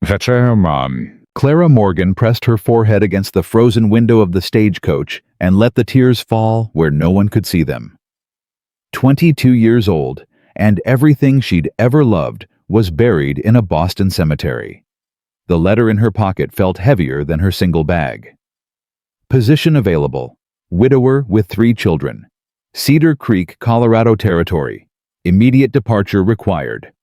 That's Mom. Clara Morgan pressed her forehead against the frozen window of the stagecoach and let the tears fall where no one could see them. 22 years old, and everything she'd ever loved was buried in a Boston cemetery. The letter in her pocket felt heavier than her single bag. Position available: widower with 3 children. Cedar Creek, Colorado Territory. Immediate departure required.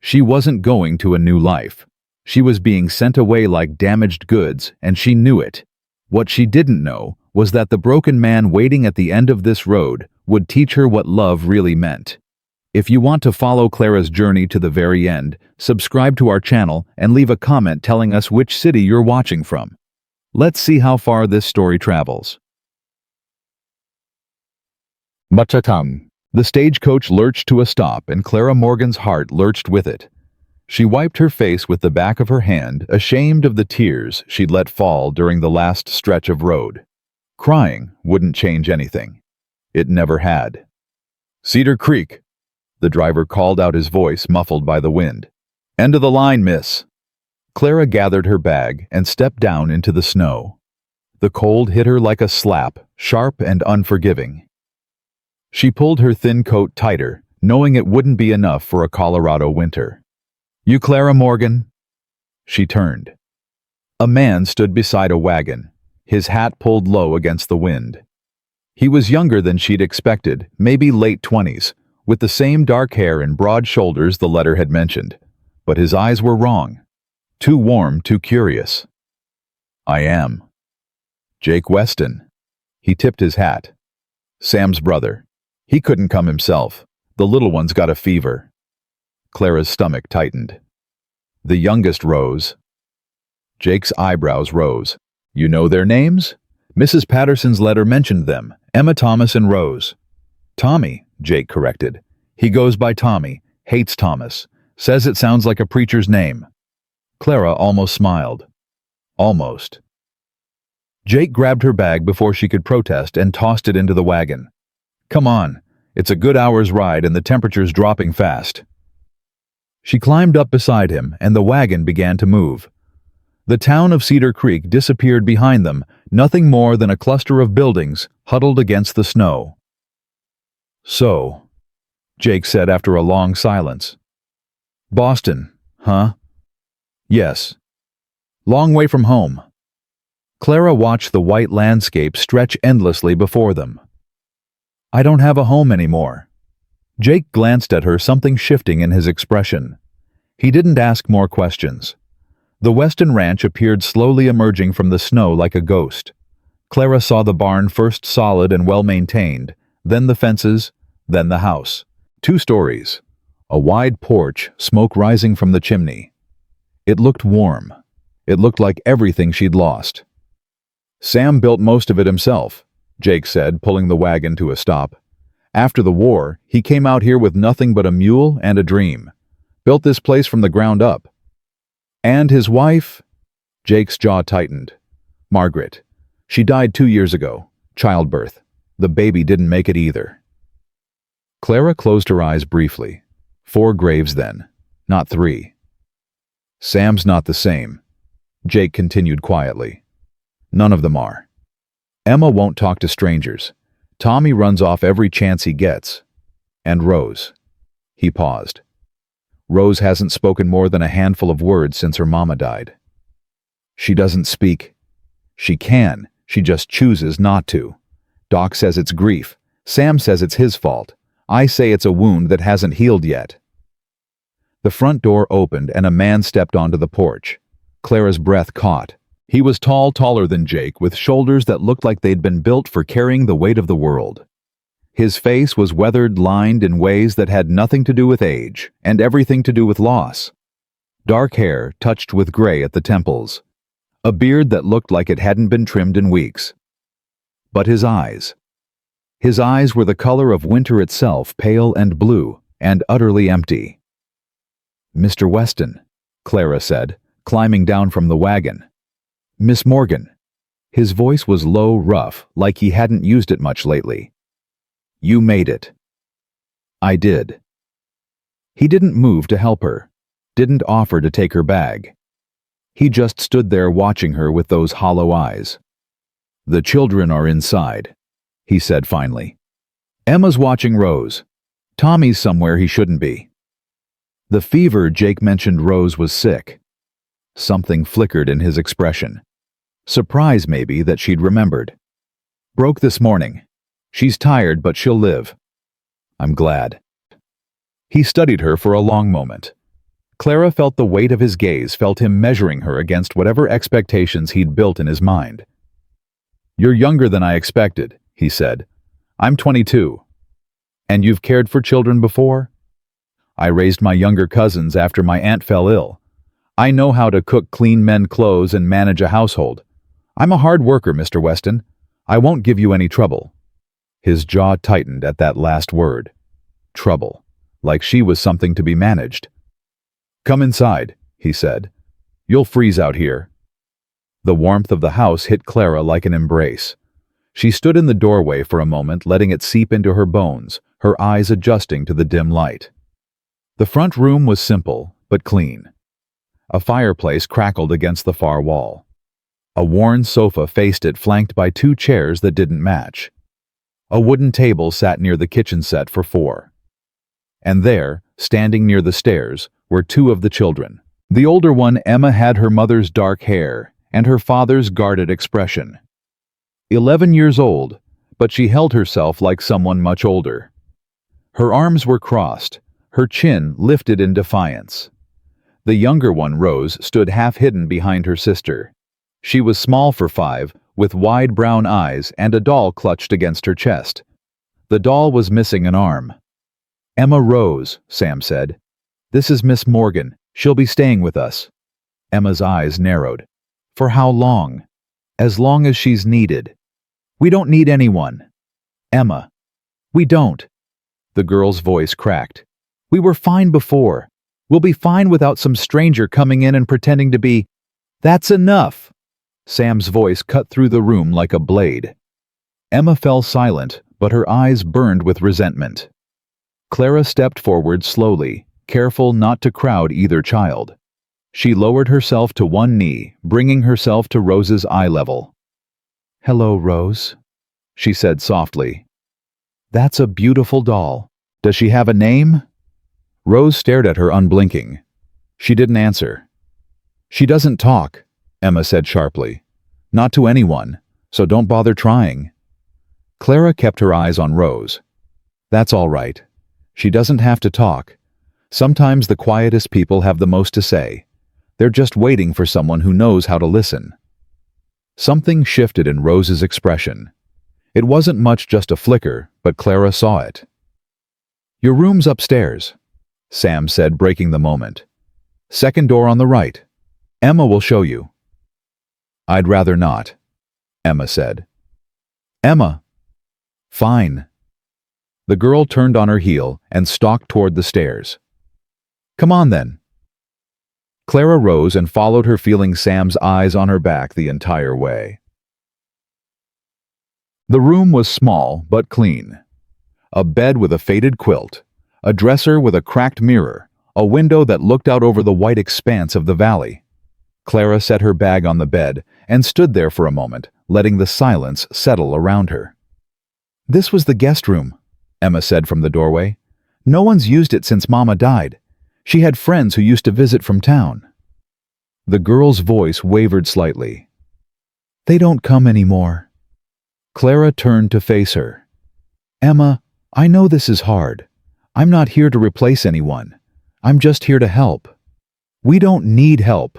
She wasn't going to a new life. She was being sent away like damaged goods, and she knew it. What she didn't know was that the broken man waiting at the end of this road would teach her what love really meant. If you want to follow Clara's journey to the very end, subscribe to our channel and leave a comment telling us which city you're watching from. Let's see how far this story travels. Bachatam. The stagecoach lurched to a stop, and Clara Morgan's heart lurched with it. She wiped her face with the back of her hand, ashamed of the tears she'd let fall during the last stretch of road. Crying wouldn't change anything. It never had. Cedar Creek. The driver called out, his voice muffled by the wind. End of the line, miss. Clara gathered her bag and stepped down into the snow. The cold hit her like a slap, sharp and unforgiving. She pulled her thin coat tighter, knowing it wouldn't be enough for a Colorado winter. You Clara Morgan? She turned. A man stood beside a wagon, his hat pulled low against the wind. He was younger than she'd expected, maybe late 20s, with the same dark hair and broad shoulders the letter had mentioned. But his eyes were wrong. Too warm, too curious. I am Jake Weston. He tipped his hat. Sam's brother. He couldn't come himself. The little one's got a fever. Clara's stomach tightened. The youngest rose. Jake's eyebrows rose. You know their names? Mrs. Patterson's letter mentioned them, Emma, Thomas, and Rose. Tommy, Jake corrected. He goes by Tommy, hates Thomas, says it sounds like a preacher's name. Clara almost smiled. Almost. Jake grabbed her bag before she could protest and tossed it into the wagon. Come on, it's a good hour's ride and the temperature's dropping fast. She climbed up beside him and the wagon began to move. The town of Cedar Creek disappeared behind them, nothing more than a cluster of buildings huddled against the snow. So, Jake said after a long silence. Boston, huh? Yes. Long way from home. Clara watched the white landscape stretch endlessly before them. I don't have a home anymore. Jake glanced at her, something shifting in his expression. He didn't ask more questions. The Weston Ranch appeared slowly emerging from the snow like a ghost. Clara saw the barn first solid and well-maintained, then the fences, then the house. 2 stories. A wide porch, smoke rising from the chimney. It looked warm. It looked like everything she'd lost. Sam built most of it himself, Jake said, pulling the wagon to a stop. After the war, he came out here with nothing but a mule and a dream. Built this place from the ground up. And his wife? Jake's jaw tightened. Margaret. She died 2 years ago. Childbirth. The baby didn't make it either. Clara closed her eyes briefly. 4 graves then, not 3. Sam's not the same. Jake continued quietly. None of them are. Emma won't talk to strangers. Tommy runs off every chance he gets. And Rose. He paused. Rose hasn't spoken more than a handful of words since her mama died. She doesn't speak. She can, she just chooses not to. Doc says it's grief. Sam says it's his fault. I say it's a wound that hasn't healed yet. The front door opened and a man stepped onto the porch. Clara's breath caught. He was tall, taller than Jake, with shoulders that looked like they'd been built for carrying the weight of the world. His face was weathered, lined in ways that had nothing to do with age, and everything to do with loss. Dark hair touched with gray at the temples. A beard that looked like it hadn't been trimmed in weeks. But his eyes. His eyes were the color of winter itself, pale and blue, and utterly empty. Mr. Weston, Clara said, climbing down from the wagon. Miss Morgan. His voice was low, rough, like he hadn't used it much lately. You made it. I did. He didn't move to help her, didn't offer to take her bag. He just stood there watching her with those hollow eyes. "The children are inside," he said finally. "Emma's watching Rose. Tommy's somewhere he shouldn't be." The fever Jake mentioned Rose was sick. Something flickered in his expression. Surprise, maybe, that she'd remembered. "Broke this morning. She's tired, but she'll live." "I'm glad." He studied her for a long moment. Clara felt the weight of his gaze, felt him measuring her against whatever expectations he'd built in his mind. "You're younger than I expected," he said. "I'm 22. And you've cared for children before?" "I raised my younger cousins after my aunt fell ill. I know how to cook, clean men's clothes, and manage a household. I'm a hard worker, Mr. Weston. I won't give you any trouble." His jaw tightened at that last word. Trouble. Like she was something to be managed. "Come inside," he said. "You'll freeze out here." The warmth of the house hit Clara like an embrace. She stood in the doorway for a moment, letting it seep into her bones, her eyes adjusting to the dim light. The front room was simple, but clean. A fireplace crackled against the far wall. A worn sofa faced it, flanked by 2 chairs that didn't match. A wooden table sat near the kitchen set for 4. And there, standing near the stairs, were 2 of the children. The older one, Emma, had her mother's dark hair and her father's guarded expression. 11 years old, but she held herself like someone much older. Her arms were crossed, her chin lifted in defiance. The younger one, Rose, stood half hidden behind her sister. She was small for 5, with wide brown eyes and a doll clutched against her chest. The doll was missing an arm. "Emma Rose," Sam said. "This is Miss Morgan. She'll be staying with us." Emma's eyes narrowed. "For how long?" "As long as she's needed." "We don't need anyone." "Emma." "We don't." The girl's voice cracked. "We were fine before. We'll be fine without some stranger coming in and pretending to be—" "That's enough!" Sam's voice cut through the room like a blade. Emma fell silent, but her eyes burned with resentment. Clara stepped forward slowly, careful not to crowd either child. She lowered herself to one knee, bringing herself to Rose's eye level. "Hello, Rose," she said softly. "That's a beautiful doll. Does she have a name?" Rose stared at her unblinking. She didn't answer. "She doesn't talk," Emma said sharply. "Not to anyone, so don't bother trying." Clara kept her eyes on Rose. "That's all right. She doesn't have to talk. Sometimes the quietest people have the most to say. They're just waiting for someone who knows how to listen." Something shifted in Rose's expression. It wasn't much, just a flicker, but Clara saw it. "Your room's upstairs," Sam said, breaking the moment. "Second door on the right. Emma will show you." "I'd rather not," Emma said. "Emma." "Fine." The girl turned on her heel and stalked toward the stairs. "Come on then." Clara rose and followed her, feeling Sam's eyes on her back the entire way. The room was small but clean. A bed with a faded quilt, a dresser with a cracked mirror, a window that looked out over the white expanse of the valley. Clara set her bag on the bed and stood there for a moment, letting the silence settle around her. "This was the guest room," Emma said from the doorway. "No one's used it since Mama died. She had friends who used to visit from town." The girl's voice wavered slightly. "They don't come anymore." Clara turned to face her. "Emma, I know this is hard. I'm not here to replace anyone. I'm just here to help. We don't need help.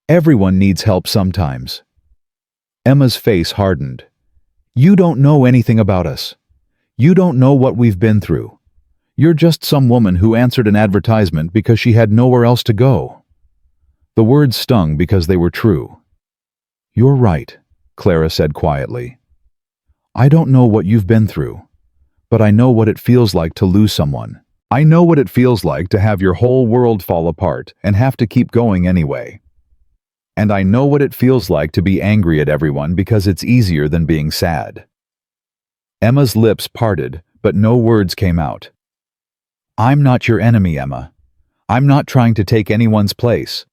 Everyone needs help sometimes." Emma's face hardened. "You don't know anything about us. You don't know what we've been through. You're just some woman who answered an advertisement because she had nowhere else to go." The words stung because they were true. "You're right," Clara said quietly. "I don't know what you've been through, but I know what it feels like to lose someone. I know what it feels like to have your whole world fall apart and have to keep going anyway. And I know what it feels like to be angry at everyone because it's easier than being sad." Emma's lips parted, but no words came out. "I'm not your enemy, Emma. I'm not trying to take anyone's place.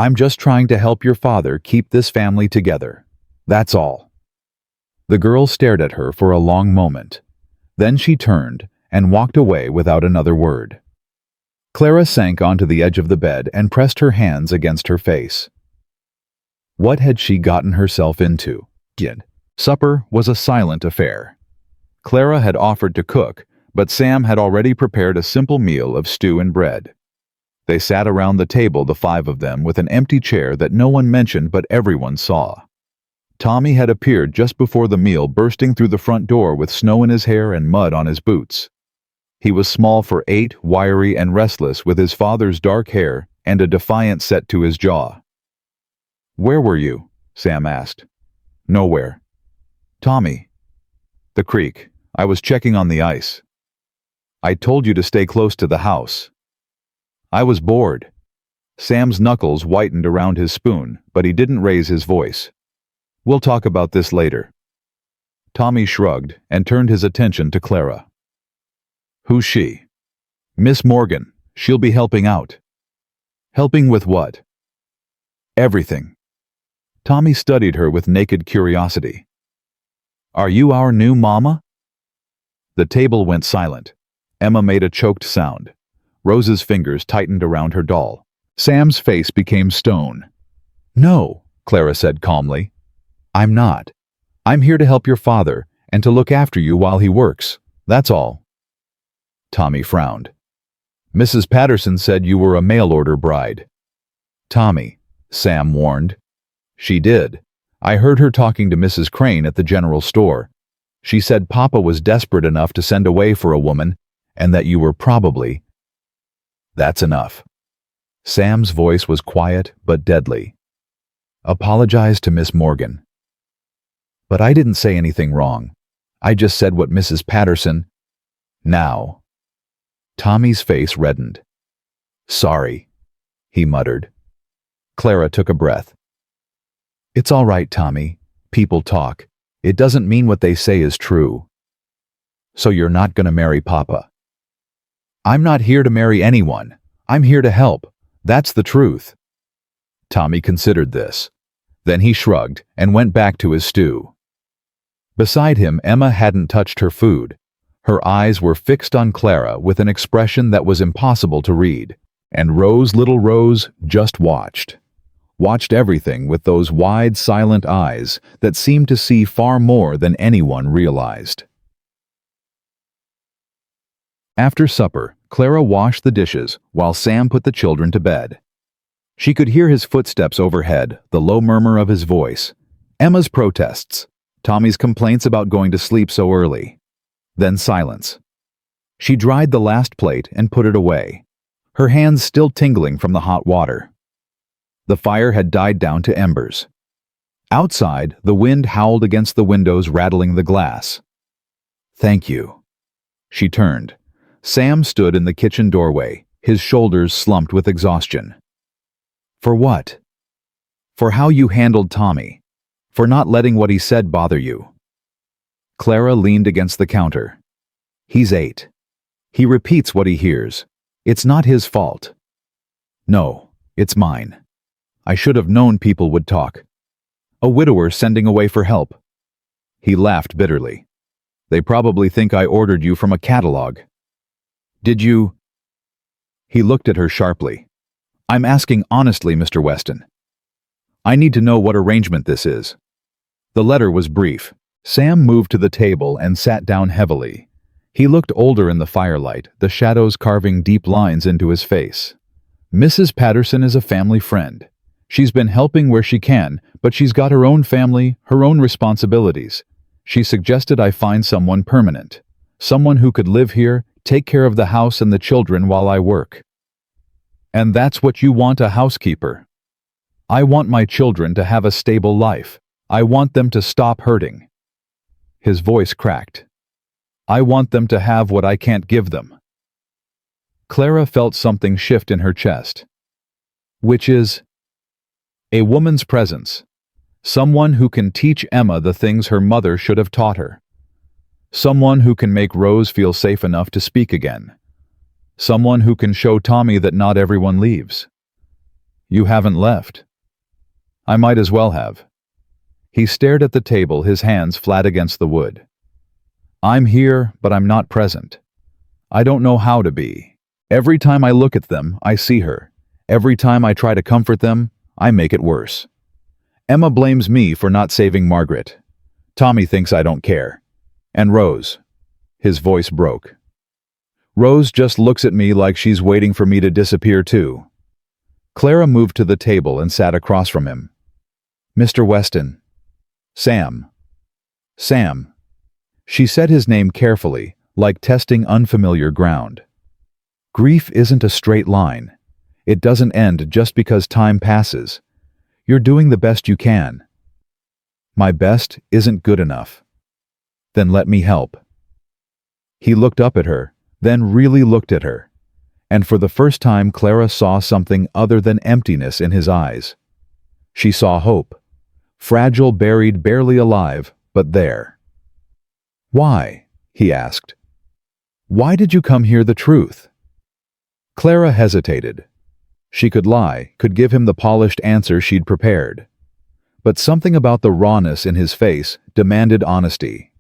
I'm just trying to help your father keep this family together. That's all." The girl stared at her for a long moment. Then she turned and walked away without another word. Clara sank onto the edge of the bed and pressed her hands against her face. What had she gotten herself into? Supper was a silent affair. Clara had offered to cook, but Sam had already prepared a simple meal of stew and bread. They sat around the table, the five of them, with an empty chair that no one mentioned but everyone saw. Tommy had appeared just before the meal, bursting through the front door with snow in his hair and mud on his boots. He was small for 8, wiry and restless, with his father's dark hair and a defiant set to his jaw. "Where were you?" Sam asked. "Nowhere." "Tommy." "The creek. I was checking on the ice." "I told you to stay close to the house." "I was bored." Sam's knuckles whitened around his spoon, but he didn't raise his voice. "We'll talk about this later." Tommy shrugged and turned his attention to Clara. "Who's she?" "Miss Morgan. She'll be helping out." "Helping with what?" "Everything." Tommy studied her with naked curiosity. "Are you our new mama?" The table went silent. Emma made a choked sound. Rose's fingers tightened around her doll. Sam's face became stone. "No," Clara said calmly. "I'm not. I'm here to help your father and to look after you while he works. That's all." Tommy frowned. "Mrs. Patterson said you were a mail-order bride." "Tommy," Sam warned. "She did. I heard her talking to Mrs. Crane at the general store. She said Papa was desperate enough to send away for a woman, and that you were probably—" "That's enough." Sam's voice was quiet but deadly. "Apologize to Miss Morgan." "But I didn't say anything wrong. I just said what Mrs. Patterson—" "Now." Tommy's face reddened. "Sorry," he muttered. Clara took a breath. "It's all right, Tommy. People talk. It doesn't mean what they say is true." "So you're not gonna marry Papa?" "I'm not here to marry anyone. I'm here to help. That's the truth." Tommy considered this. Then he shrugged and went back to his stew. Beside him, Emma hadn't touched her food. Her eyes were fixed on Clara with an expression that was impossible to read. And Rose, little Rose, just watched. Watched everything with those wide, silent eyes that seemed to see far more than anyone realized. After supper, Clara washed the dishes while Sam put the children to bed. She could hear his footsteps overhead, the low murmur of his voice, Emma's protests, Tommy's complaints about going to sleep so early. Then silence. She dried the last plate and put it away, her hands still tingling from the hot water. The fire had died down to embers. Outside, the wind howled against the windows, rattling the glass. "Thank you." She turned. Sam stood in the kitchen doorway, his shoulders slumped with exhaustion. "For what?" "For how you handled Tommy. For not letting what he said bother you." Clara leaned against the counter. "He's 8. He repeats what he hears. It's not his fault." "No, it's mine. I should have known people would talk. A widower sending away for help." He laughed bitterly. "They probably think I ordered you from a catalog." "Did you—" He looked at her sharply. "I'm asking honestly, Mr. Weston. I need to know what arrangement this is." The letter was brief. Sam moved to the table and sat down heavily. He looked older in the firelight, the shadows carving deep lines into his face. "Mrs. Patterson is a family friend. She's been helping where she can, but she's got her own family, her own responsibilities. She suggested I find someone permanent. Someone who could live here, take care of the house and the children while I work." "And that's what you want, a housekeeper?" "I want my children to have a stable life. I want them to stop hurting." His voice cracked. "I want them to have what I can't give them." Clara felt something shift in her chest. "Which is?" "A woman's presence. Someone who can teach Emma the things her mother should have taught her. Someone who can make Rose feel safe enough to speak again. Someone who can show Tommy that not everyone leaves." You haven't left. I might as well have. He stared at the table, his hands flat against the wood. I'm here, but I'm not present. I don't know how to be. Every time I look at them, I see her. Every time I try to comfort them, I make it worse. Emma blames me for not saving Margaret. Tommy thinks I don't care. And Rose. His voice broke. Rose just looks at me like she's waiting for me to disappear too. Clara moved to the table and sat across from him. Mr. Weston. Sam. Sam. She said his name carefully, like testing unfamiliar ground. Grief isn't a straight line. It doesn't end just because time passes. You're doing the best you can. My best isn't good enough. Then let me help. He looked up at her, then really looked at her. And for the first time, Clara saw something other than emptiness in his eyes. She saw hope. Fragile, buried, barely alive, but there. Why? He asked. Why did you come here the truth? Clara hesitated. She could lie, could give him the polished answer she'd prepared. But something about the rawness in his face demanded honesty.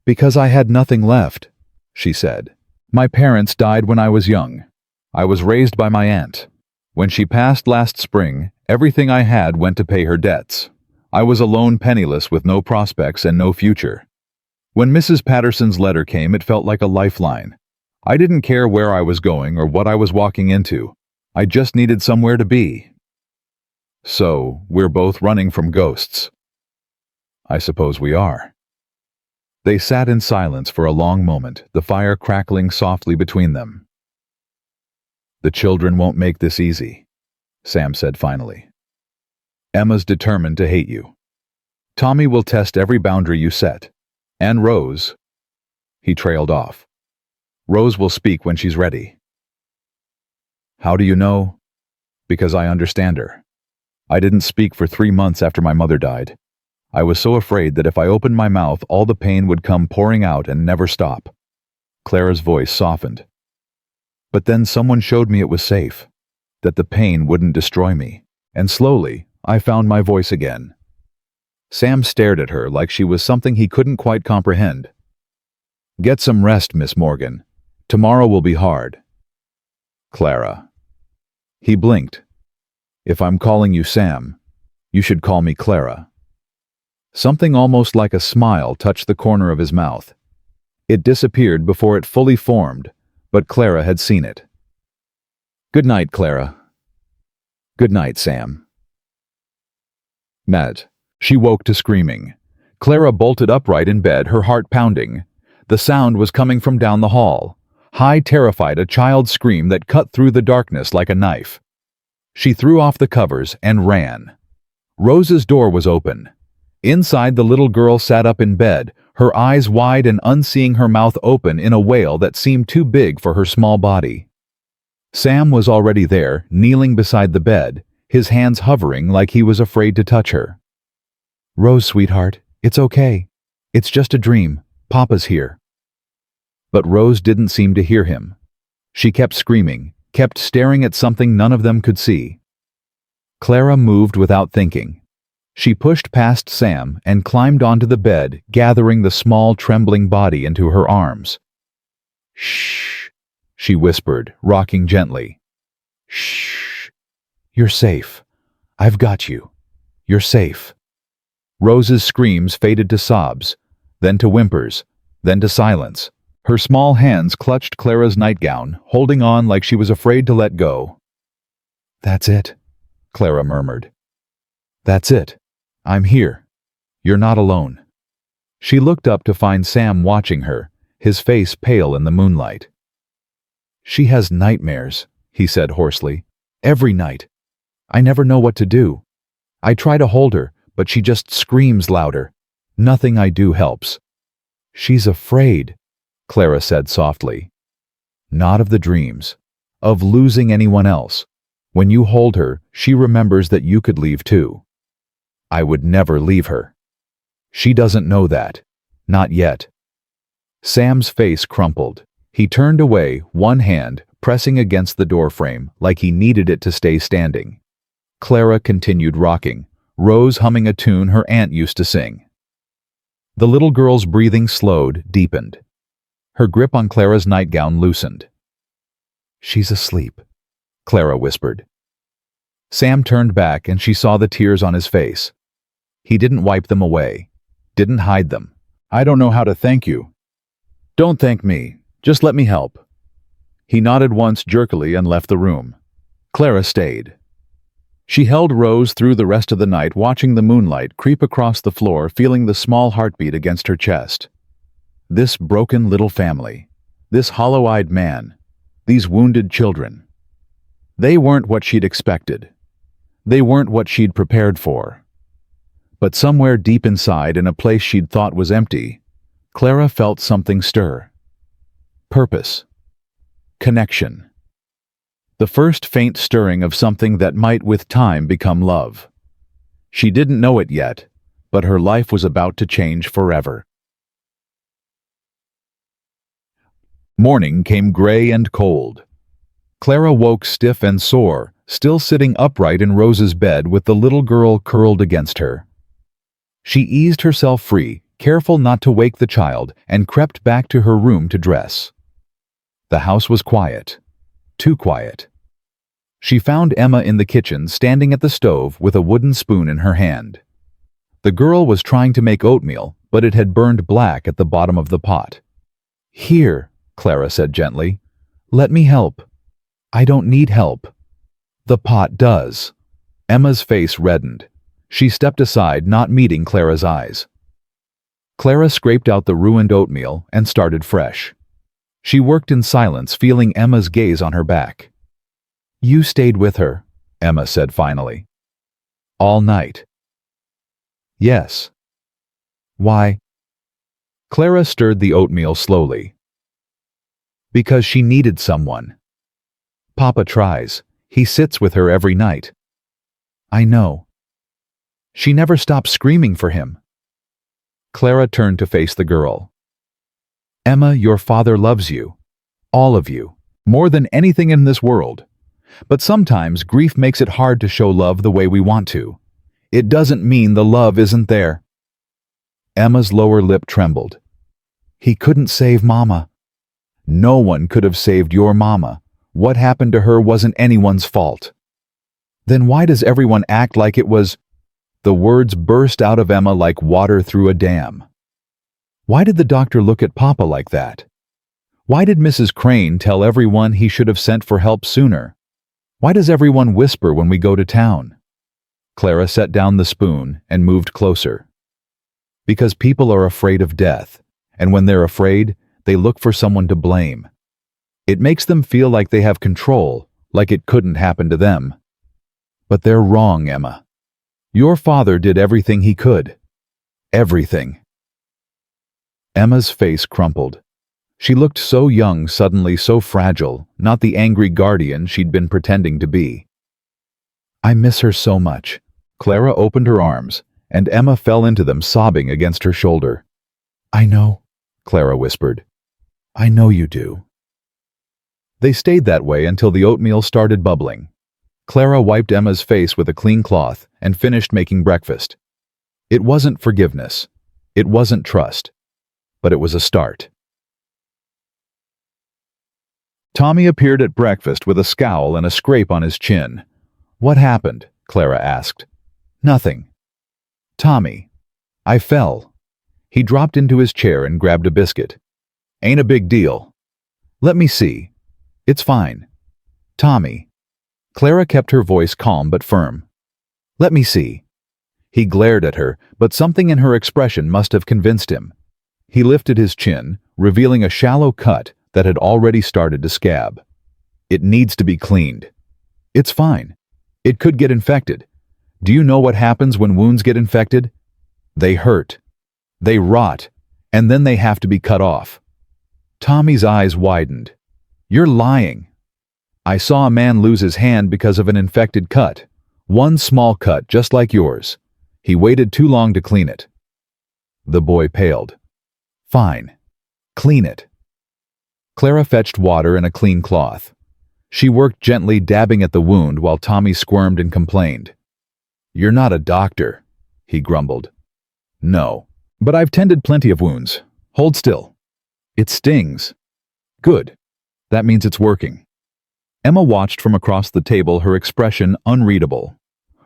Because I had nothing left, she said. My parents died when I was young. I was raised by my aunt. When she passed last spring, everything I had went to pay her debts. I was alone, penniless, with no prospects and no future. When Mrs. Patterson's letter came, it felt like a lifeline. I didn't care where I was going or what I was walking into. I just needed somewhere to be. So, we're both running from ghosts. I suppose we are. They sat in silence for a long moment, the fire crackling softly between them. The children won't make this easy, Sam said finally. Emma's determined to hate you. Tommy will test every boundary you set. And Rose. He trailed off. Rose will speak when she's ready. How do you know? Because I understand her. I didn't speak for 3 months after my mother died. I was so afraid that if I opened my mouth, all the pain would come pouring out and never stop. Clara's voice softened. But then someone showed me it was safe, that the pain wouldn't destroy me, and slowly, I found my voice again. Sam stared at her like she was something he couldn't quite comprehend. Get some rest, Miss Morgan. Tomorrow will be hard. Clara. He blinked. If I'm calling you Sam, you should call me Clara. Something almost like a smile touched the corner of his mouth. It disappeared before it fully formed, but Clara had seen it. Good night, Clara. Good night, Sam. Matt. She woke to screaming. Clara bolted upright in bed, her heart pounding. The sound was coming from down the hall. High, terrified, a child's scream that cut through the darkness like a knife. She threw off the covers and ran. Rose's door was open. Inside, the little girl sat up in bed, her eyes wide and unseeing, her mouth open in a wail that seemed too big for her small body. Sam was already there, kneeling beside the bed, his hands hovering like he was afraid to touch her. Rose, sweetheart, it's okay. It's just a dream. Papa's here. But Rose didn't seem to hear him. She kept screaming, kept staring at something none of them could see. Clara moved without thinking. She pushed past Sam and climbed onto the bed, gathering the small, trembling body into her arms. Shh, she whispered, rocking gently. Shh. You're safe. I've got you. You're safe. Rose's screams faded to sobs, then to whimpers, then to silence. Her small hands clutched Clara's nightgown, holding on like she was afraid to let go. That's it, Clara murmured. That's it. I'm here. You're not alone. She looked up to find Sam watching her, his face pale in the moonlight. She has nightmares, he said hoarsely. Every night. I never know what to do. I try to hold her, but she just screams louder. Nothing I do helps. She's afraid, Clara said softly. Not of the dreams. Of losing anyone else. When you hold her, she remembers that you could leave too. I would never leave her. She doesn't know that. Not yet. Sam's face crumpled. He turned away, one hand pressing against the doorframe like he needed it to stay standing. Clara continued rocking, Rose humming a tune her aunt used to sing. The little girl's breathing slowed, deepened. Her grip on Clara's nightgown loosened. "She's asleep," Clara whispered. Sam turned back and she saw the tears on his face. He didn't wipe them away, didn't hide them. "I don't know how to thank you." "Don't thank me. Just let me help." He nodded once jerkily and left the room. Clara stayed. She held Rose through the rest of the night, watching the moonlight creep across the floor, feeling the small heartbeat against her chest. This broken little family, this hollow-eyed man, these wounded children. They weren't what she'd expected. They weren't what she'd prepared for. But somewhere deep inside, in a place she'd thought was empty, Clara felt something stir. Purpose. Connection. The first faint stirring of something that might with time become love. She didn't know it yet, but her life was about to change forever. Morning came gray and cold. Clara woke stiff and sore, still sitting upright in Rose's bed with the little girl curled against her. She eased herself free, careful not to wake the child, and crept back to her room to dress. The house was quiet. Too quiet. She found Emma in the kitchen, standing at the stove with a wooden spoon in her hand. The girl was trying to make oatmeal, but it had burned black at the bottom of the pot. "Here," Clara said gently. "Let me help." "I don't need help." "The pot does." Emma's face reddened. She stepped aside, not meeting Clara's eyes. Clara scraped out the ruined oatmeal and started fresh. She worked in silence, feeling Emma's gaze on her back. "You stayed with her," Emma said finally. "All night?" "Yes." "Why?" Clara stirred the oatmeal slowly. "Because she needed someone. Papa tries. He sits with her every night." "I know." "She never stops screaming for him." Clara turned to face the girl. "Emma, your father loves you. All of you. More than anything in this world. But sometimes grief makes it hard to show love the way we want to. It doesn't mean the love isn't there." Emma's lower lip trembled. "He couldn't save Mama." "No one could have saved your Mama. What happened to her wasn't anyone's fault." "Then why does everyone act like it was—" The words burst out of Emma like water through a dam. Why did the doctor look at Papa like that? Why did Mrs. Crane tell everyone he should have sent for help sooner? Why does everyone whisper when we go to town? Clara set down the spoon and moved closer. Because people are afraid of death, and when they're afraid, they look for someone to blame. It makes them feel like they have control, like it couldn't happen to them. But they're wrong, Emma. Your father did everything he could. Everything. Emma's face crumpled. She looked so young, suddenly so fragile, not the angry guardian she'd been pretending to be. "I miss her so much." Clara opened her arms, and Emma fell into them, sobbing against her shoulder. "I know," Clara whispered. "I know you do." They stayed that way until the oatmeal started bubbling. Clara wiped Emma's face with a clean cloth and finished making breakfast. It wasn't forgiveness. It wasn't trust. But it was a start. Tommy appeared at breakfast with a scowl and a scrape on his chin. "What happened?" Clara asked. "Nothing." "Tommy." "I fell." He dropped into his chair and grabbed a biscuit. "Ain't a big deal." "Let me see." "It's fine." "Tommy." Clara kept her voice calm but firm. "Let me see." He glared at her, but something in her expression must have convinced him. He lifted his chin, revealing a shallow cut that had already started to scab. "It needs to be cleaned." "It's fine. It could get infected. Do you know what happens when wounds get infected? They hurt. They rot, and then they have to be cut off." Tommy's eyes widened. "You're lying." "I saw a man lose his hand because of an infected cut. One small cut, just like yours. He waited too long to clean it." The boy paled. "Fine. Clean it." Clara fetched water and a clean cloth. She worked gently, dabbing at the wound while Tommy squirmed and complained. "You're not a doctor," he grumbled. "No, but I've tended plenty of wounds. Hold still. It stings." "Good. That means it's working." Emma watched from across the table, her expression unreadable.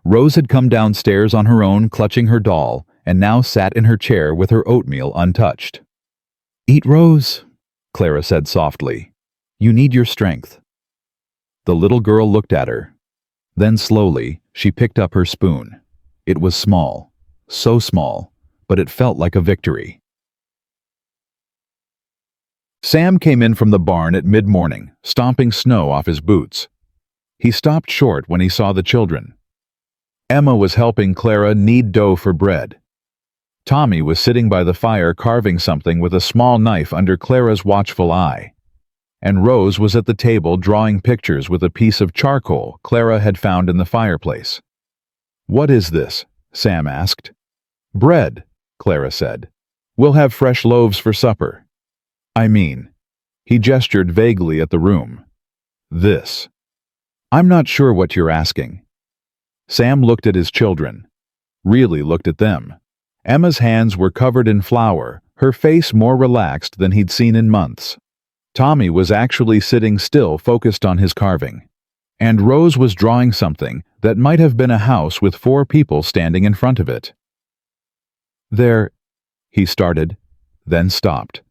Rose had come downstairs on her own, clutching her doll, and now sat in her chair with her oatmeal untouched. "Eat, Rose," Clara said softly. "You need your strength." The little girl looked at her. Then slowly, she picked up her spoon. It was small, so small, but it felt like a victory. Sam came in from the barn at mid-morning, stomping snow off his boots. He stopped short when he saw the children. Emma was helping Clara knead dough for bread. Tommy was sitting by the fire carving something with a small knife under Clara's watchful eye. And Rose was at the table drawing pictures with a piece of charcoal Clara had found in the fireplace. "What is this?" Sam asked. "Bread," Clara said. "We'll have fresh loaves for supper." "I mean," he gestured vaguely at the room. "This." "I'm not sure what you're asking." Sam looked at his children. Really looked at them. Emma's hands were covered in flour, her face more relaxed than he'd seen in months. Tommy was actually sitting still, focused on his carving. And Rose was drawing something that might have been a house with 4 people standing in front of it. "They're," he started, then stopped.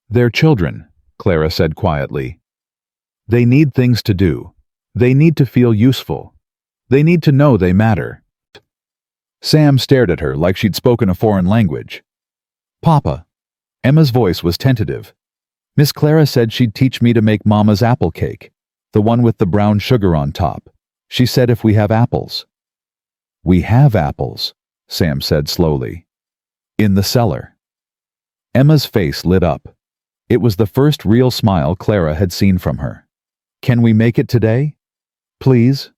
"They're children," Clara said quietly. "They need things to do. They need to feel useful. They need to know they matter." Sam stared at her like she'd spoken a foreign language. "Papa." Emma's voice was tentative. "Miss Clara said she'd teach me to make Mama's apple cake, the one with the brown sugar on top. She said if we have apples." "We have apples," Sam said slowly. "In the cellar." Emma's face lit up. It was the first real smile Clara had seen from her. "Can we make it today? Please?"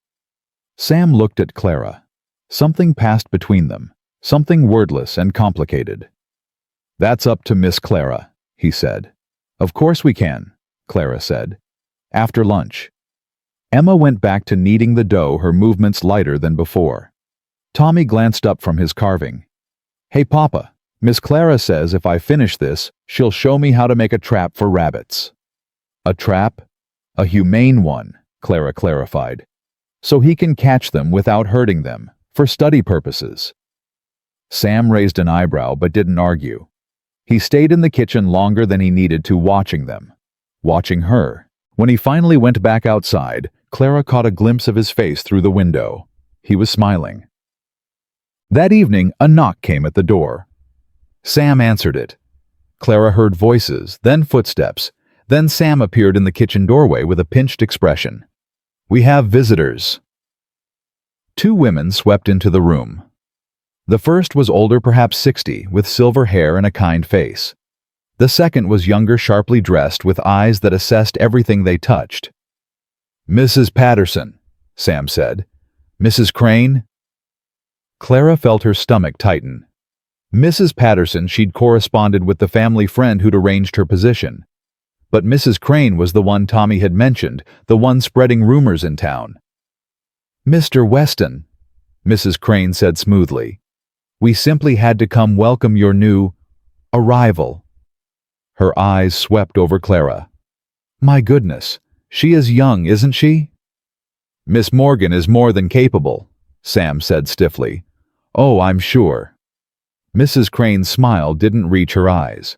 Sam looked at Clara. Something passed between them, something wordless and complicated. "That's up to Miss Clara," he said. "Of course we can," Clara said. "After lunch." Emma went back to kneading the dough, her movements lighter than before. Tommy glanced up from his carving. "Hey, Papa, Miss Clara says if I finish this, she'll show me how to make a trap for rabbits." "A trap?" "A humane one," Clara clarified. "So he can catch them without hurting them, for study purposes." Sam raised an eyebrow but didn't argue. He stayed in the kitchen longer than he needed to, watching them. Watching her. When he finally went back outside, Clara caught a glimpse of his face through the window. He was smiling. That evening, a knock came at the door. Sam answered it. Clara heard voices, then footsteps. Then Sam appeared in the kitchen doorway with a pinched expression. "We have visitors." 2 women swept into the room. The first was older, perhaps 60, with silver hair and a kind face. The second was younger, sharply dressed, with eyes that assessed everything they touched. "Mrs. Patterson," Sam said. "Mrs. Crane?" Clara felt her stomach tighten. Mrs. Patterson, she'd corresponded with the family friend who'd arranged her position. But Mrs. Crane was the one Tommy had mentioned, the one spreading rumors in town. "Mr. Weston," Mrs. Crane said smoothly. "We simply had to come welcome your new arrival." Her eyes swept over Clara. "My goodness, she is young, isn't she?" "Miss Morgan is more than capable," Sam said stiffly. "Oh, I'm sure." Mrs. Crane's smile didn't reach her eyes.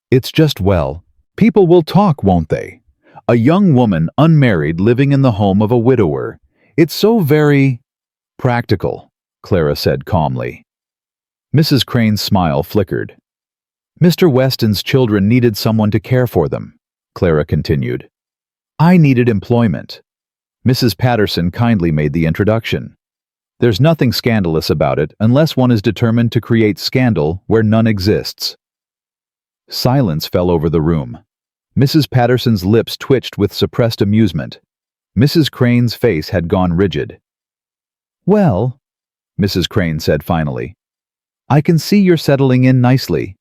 "It's just, well, people will talk, won't they? A young woman, unmarried, living in the home of a widower. It's so very practical," Clara said calmly. Mrs. Crane's smile flickered. "Mr. Weston's children needed someone to care for them," Clara continued. "I needed employment." Mrs. Patterson kindly made the introduction. "There's nothing scandalous about it unless one is determined to create scandal where none exists." Silence fell over the room. Mrs. Patterson's lips twitched with suppressed amusement. Mrs. Crane's face had gone rigid. "Well," Mrs. Crane said finally, "I can see you're settling in nicely.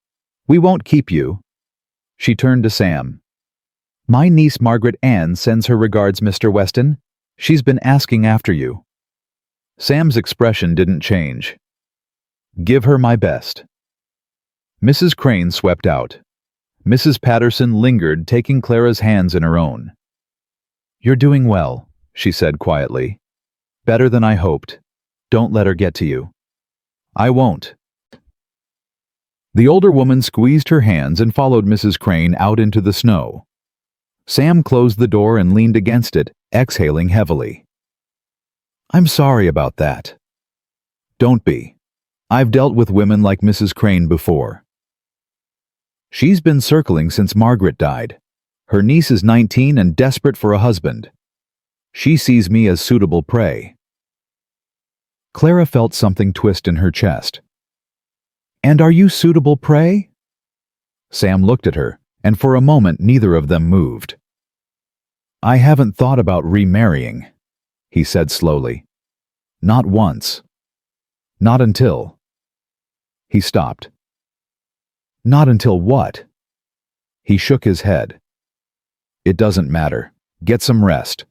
We won't keep you." She turned to Sam. My niece Margaret Ann sends her regards, Mr. Weston. She's been asking after you. Sam's expression didn't change. Give her my best. Mrs. Crane swept out. Mrs. Patterson lingered, taking Clara's hands in her own. You're doing well, she said quietly. Better than I hoped. Don't let her get to you. I won't. The older woman squeezed her hands and followed Mrs. Crane out into the snow. Sam closed the door and leaned against it, exhaling heavily. I'm sorry about that. Don't be. I've dealt with women like Mrs. Crane before. She's been circling since Margaret died. Her niece is 19 and desperate for a husband. She sees me as suitable prey. Clara felt something twist in her chest. And are you suitable prey? Sam looked at her, and for a moment neither of them moved. I haven't thought about remarrying, he said slowly. Not once. Not until. He stopped. Not until what? He shook his head. It doesn't matter. Get some rest.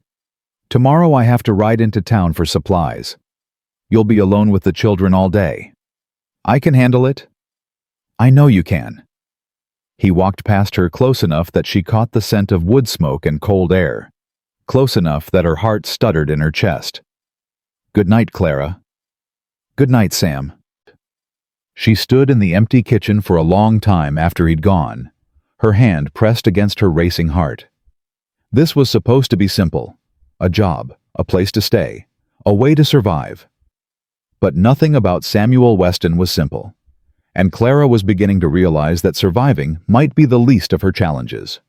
Tomorrow I have to ride into town for supplies. You'll be alone with the children all day. I can handle it. I know you can. He walked past her close enough that she caught the scent of wood smoke and cold air, close enough that her heart stuttered in her chest. Good night, Clara. Good night, Sam. She stood in the empty kitchen for a long time after he'd gone, her hand pressed against her racing heart. This was supposed to be simple. A job, a place to stay, a way to survive. But nothing about Samuel Weston was simple, and Clara was beginning to realize that surviving might be the least of her challenges.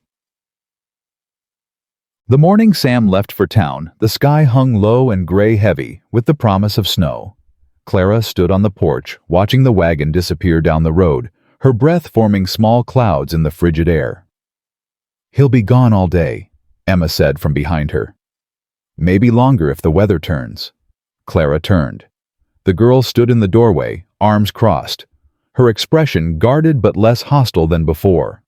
The morning Sam left for town, the sky hung low and gray-heavy with the promise of snow. Clara stood on the porch, watching the wagon disappear down the road, her breath forming small clouds in the frigid air. He'll be gone all day, Emma said from behind her. Maybe longer if the weather turns. Clara turned. The girl stood in the doorway, arms crossed, her expression guarded but less hostile than before.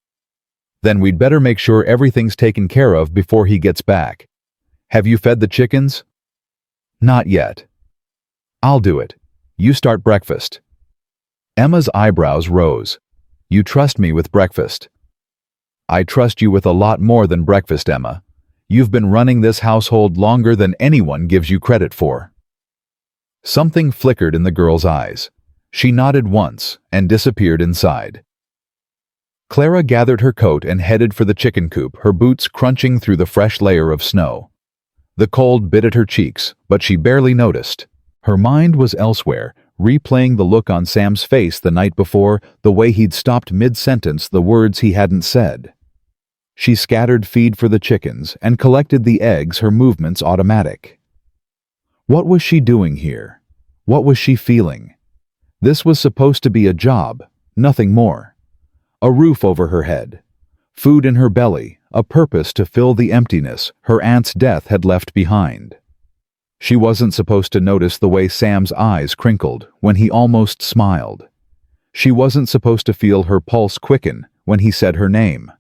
Then we'd better make sure everything's taken care of before he gets back. Have you fed the chickens? Not yet. I'll do it. You start breakfast. Emma's eyebrows rose. You trust me with breakfast. I trust you with a lot more than breakfast, Emma. You've been running this household longer than anyone gives you credit for. Something flickered in the girl's eyes. She nodded once and disappeared inside. Clara gathered her coat and headed for the chicken coop, her boots crunching through the fresh layer of snow. The cold bit at her cheeks, but she barely noticed. Her mind was elsewhere, replaying the look on Sam's face the night before, the way he'd stopped mid-sentence, the words he hadn't said. She scattered feed for the chickens and collected the eggs, her movements automatic. What was she doing here? What was she feeling? This was supposed to be a job, nothing more. A roof over her head, food in her belly, a purpose to fill the emptiness her aunt's death had left behind. She wasn't supposed to notice the way Sam's eyes crinkled when he almost smiled. She wasn't supposed to feel her pulse quicken when he said her name.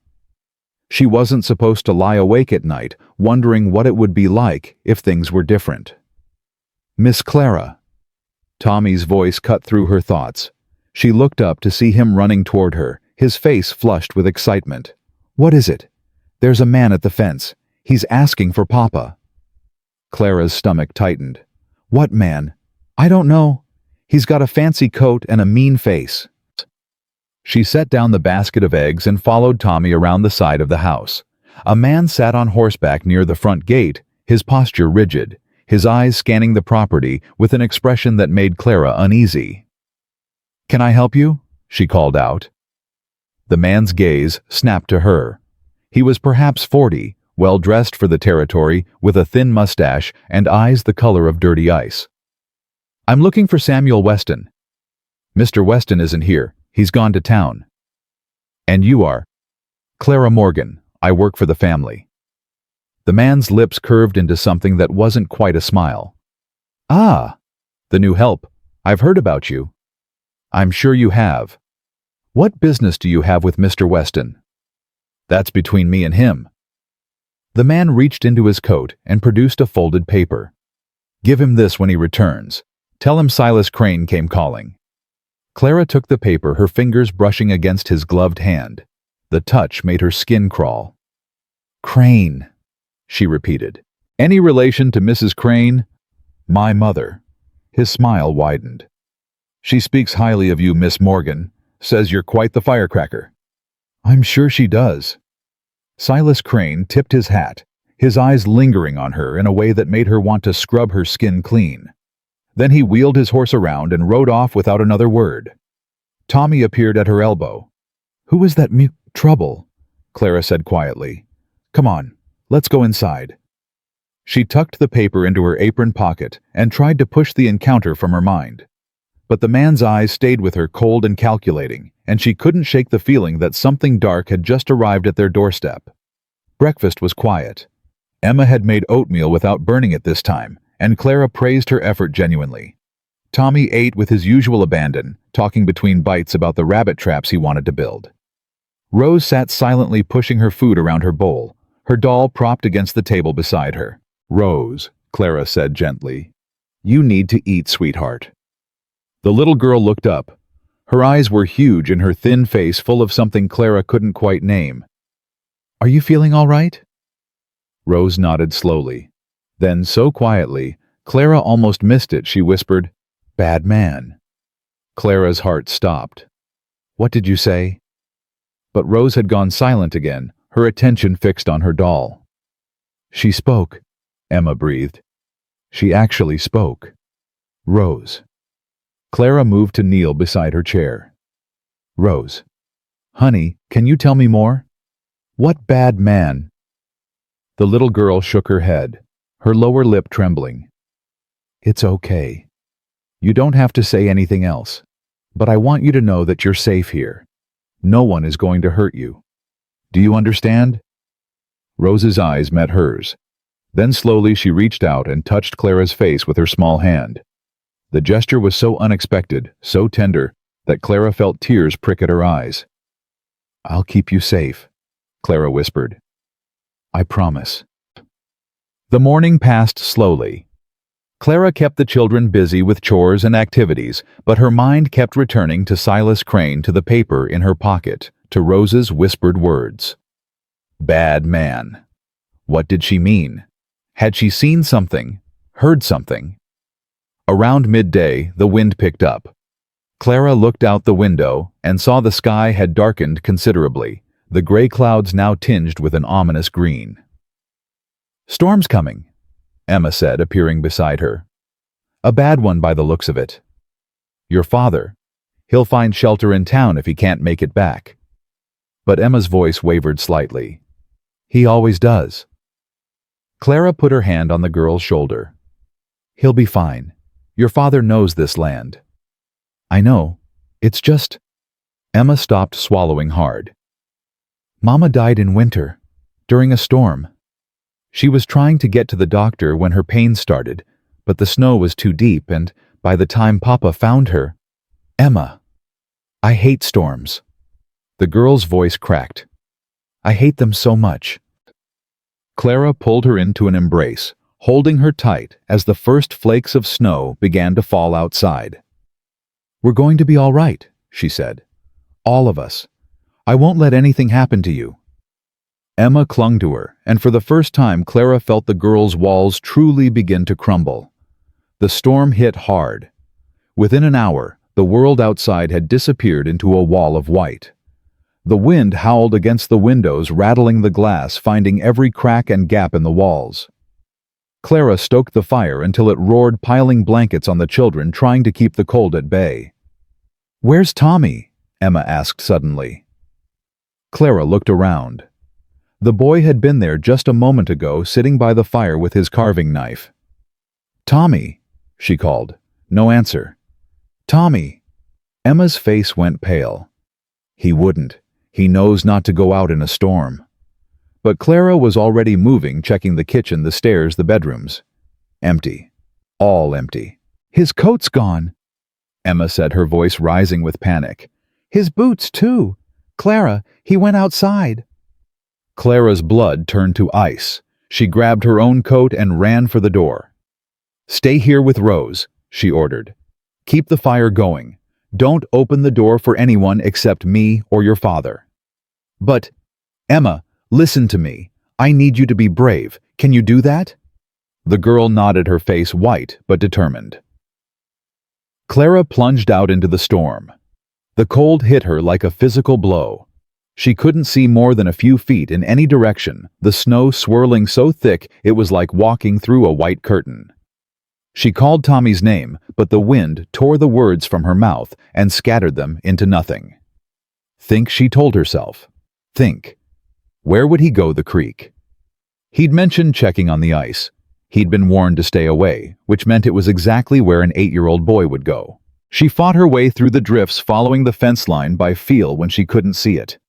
She wasn't supposed to lie awake at night wondering what it would be like if things were different. Miss Clara. Tommy's voice cut through her thoughts. She looked up to see him running toward her, his face flushed with excitement. What is it? There's a man at the fence. He's asking for Papa. Clara's stomach tightened. What man? I don't know. He's got a fancy coat and a mean face. She set down the basket of eggs and followed Tommy around the side of the house. A man sat on horseback near the front gate, his posture rigid, his eyes scanning the property with an expression that made Clara uneasy. Can I help you? She called out. The man's gaze snapped to her. He was perhaps 40, well-dressed for the territory, with a thin mustache and eyes the color of dirty ice. I'm looking for Samuel Weston. Mr. Weston isn't here. He's gone to town. And you are? Clara Morgan. I work for the family. The man's lips curved into something that wasn't quite a smile. Ah, the new help. I've heard about you. I'm sure you have. What business do you have with Mr. Weston? That's between me and him. The man reached into his coat and produced a folded paper. "Give him this when he returns. Tell him Silas Crane came calling." Clara took the paper, her fingers brushing against his gloved hand. The touch made her skin crawl. "Crane," she repeated. "Any relation to Mrs. Crane?" "My mother." His smile widened. "She speaks highly of you, Miss Morgan. Says you're quite the firecracker." "I'm sure she does." Silas Crane tipped his hat, his eyes lingering on her in a way that made her want to scrub her skin clean. Then he wheeled his horse around and rode off without another word. Tommy appeared at her elbow. "Who is that trouble?" Clara said quietly. "Come on, let's go inside." She tucked the paper into her apron pocket and tried to push the encounter from her mind. But the man's eyes stayed with her, cold and calculating, and she couldn't shake the feeling that something dark had just arrived at their doorstep. Breakfast was quiet. Emma had made oatmeal without burning it this time, and Clara praised her effort genuinely. Tommy ate with his usual abandon, talking between bites about the rabbit traps he wanted to build. Rose sat silently pushing her food around her bowl, her doll propped against the table beside her. "Rose," Clara said gently, "you need to eat, sweetheart." The little girl looked up. Her eyes were huge and her thin face full of something Clara couldn't quite name. "Are you feeling all right?" Rose nodded slowly. Then, so quietly, Clara almost missed it, she whispered, "Bad man." Clara's heart stopped. "What did you say?" But Rose had gone silent again, her attention fixed on her doll. "She spoke," Emma breathed. "She actually spoke." "Rose." Clara moved to kneel beside her chair. "Rose. Honey, can you tell me more? What bad man?" The little girl shook her head, her lower lip trembling. "It's okay. You don't have to say anything else, but I want you to know that you're safe here. No one is going to hurt you. Do you understand?" Rose's eyes met hers. Then slowly she reached out and touched Clara's face with her small hand. The gesture was so unexpected, so tender, that Clara felt tears prick at her eyes. "I'll keep you safe," Clara whispered. "I promise." The morning passed slowly. Clara kept the children busy with chores and activities, but her mind kept returning to Silas Crane, to the paper in her pocket, to Rose's whispered words. Bad man. What did she mean? Had she seen something, heard something? Around midday, the wind picked up. Clara looked out the window and saw the sky had darkened considerably, the gray clouds now tinged with an ominous green. "Storm's coming," Emma said, appearing beside her. "A bad one by the looks of it. Your father. He'll find shelter in town if he can't make it back." But Emma's voice wavered slightly. "He always does." Clara put her hand on the girl's shoulder. "He'll be fine. Your father knows this land." "I know. It's just—" Emma stopped, swallowing hard. "Mama died in winter, during a storm. She was trying to get to the doctor when her pain started, but the snow was too deep, and by the time Papa found her— Emma, I hate storms." The girl's voice cracked. "I hate them so much." Clara pulled her into an embrace, holding her tight as the first flakes of snow began to fall outside. "We're going to be all right," she said. "All of us. I won't let anything happen to you." Emma clung to her, and for the first time Clara felt the girl's walls truly begin to crumble. The storm hit hard. Within an hour, the world outside had disappeared into a wall of white. The wind howled against the windows, rattling the glass, finding every crack and gap in the walls. Clara stoked the fire until it roared, piling blankets on the children, trying to keep the cold at bay. "Where's Tommy?" Emma asked suddenly. Clara looked around. The boy had been there just a moment ago, sitting by the fire with his carving knife. "Tommy," she called. No answer. "Tommy." Emma's face went pale. "He wouldn't. He knows not to go out in a storm." But Clara was already moving, checking the kitchen, the stairs, the bedrooms. Empty. All empty. "His coat's gone," Emma said, her voice rising with panic. "His boots, too. Clara, he went outside." Clara's blood turned to ice. She grabbed her own coat and ran for the door. "Stay here with Rose," she ordered. "Keep the fire going. Don't open the door for anyone except me or your father." "But, Emma, listen to me. I need you to be brave. Can you do that?" The girl nodded, her face white but determined. Clara plunged out into the storm. The cold hit her like a physical blow. She couldn't see more than a few feet in any direction, the snow swirling so thick it was like walking through a white curtain. She called Tommy's name, but the wind tore the words from her mouth and scattered them into nothing. Think, she told herself. Think. Where would he go, the creek? He'd mentioned checking on the ice. He'd been warned to stay away, which meant it was exactly where an 8-year-old boy would go. She fought her way through the drifts, following the fence line by feel when she couldn't see it.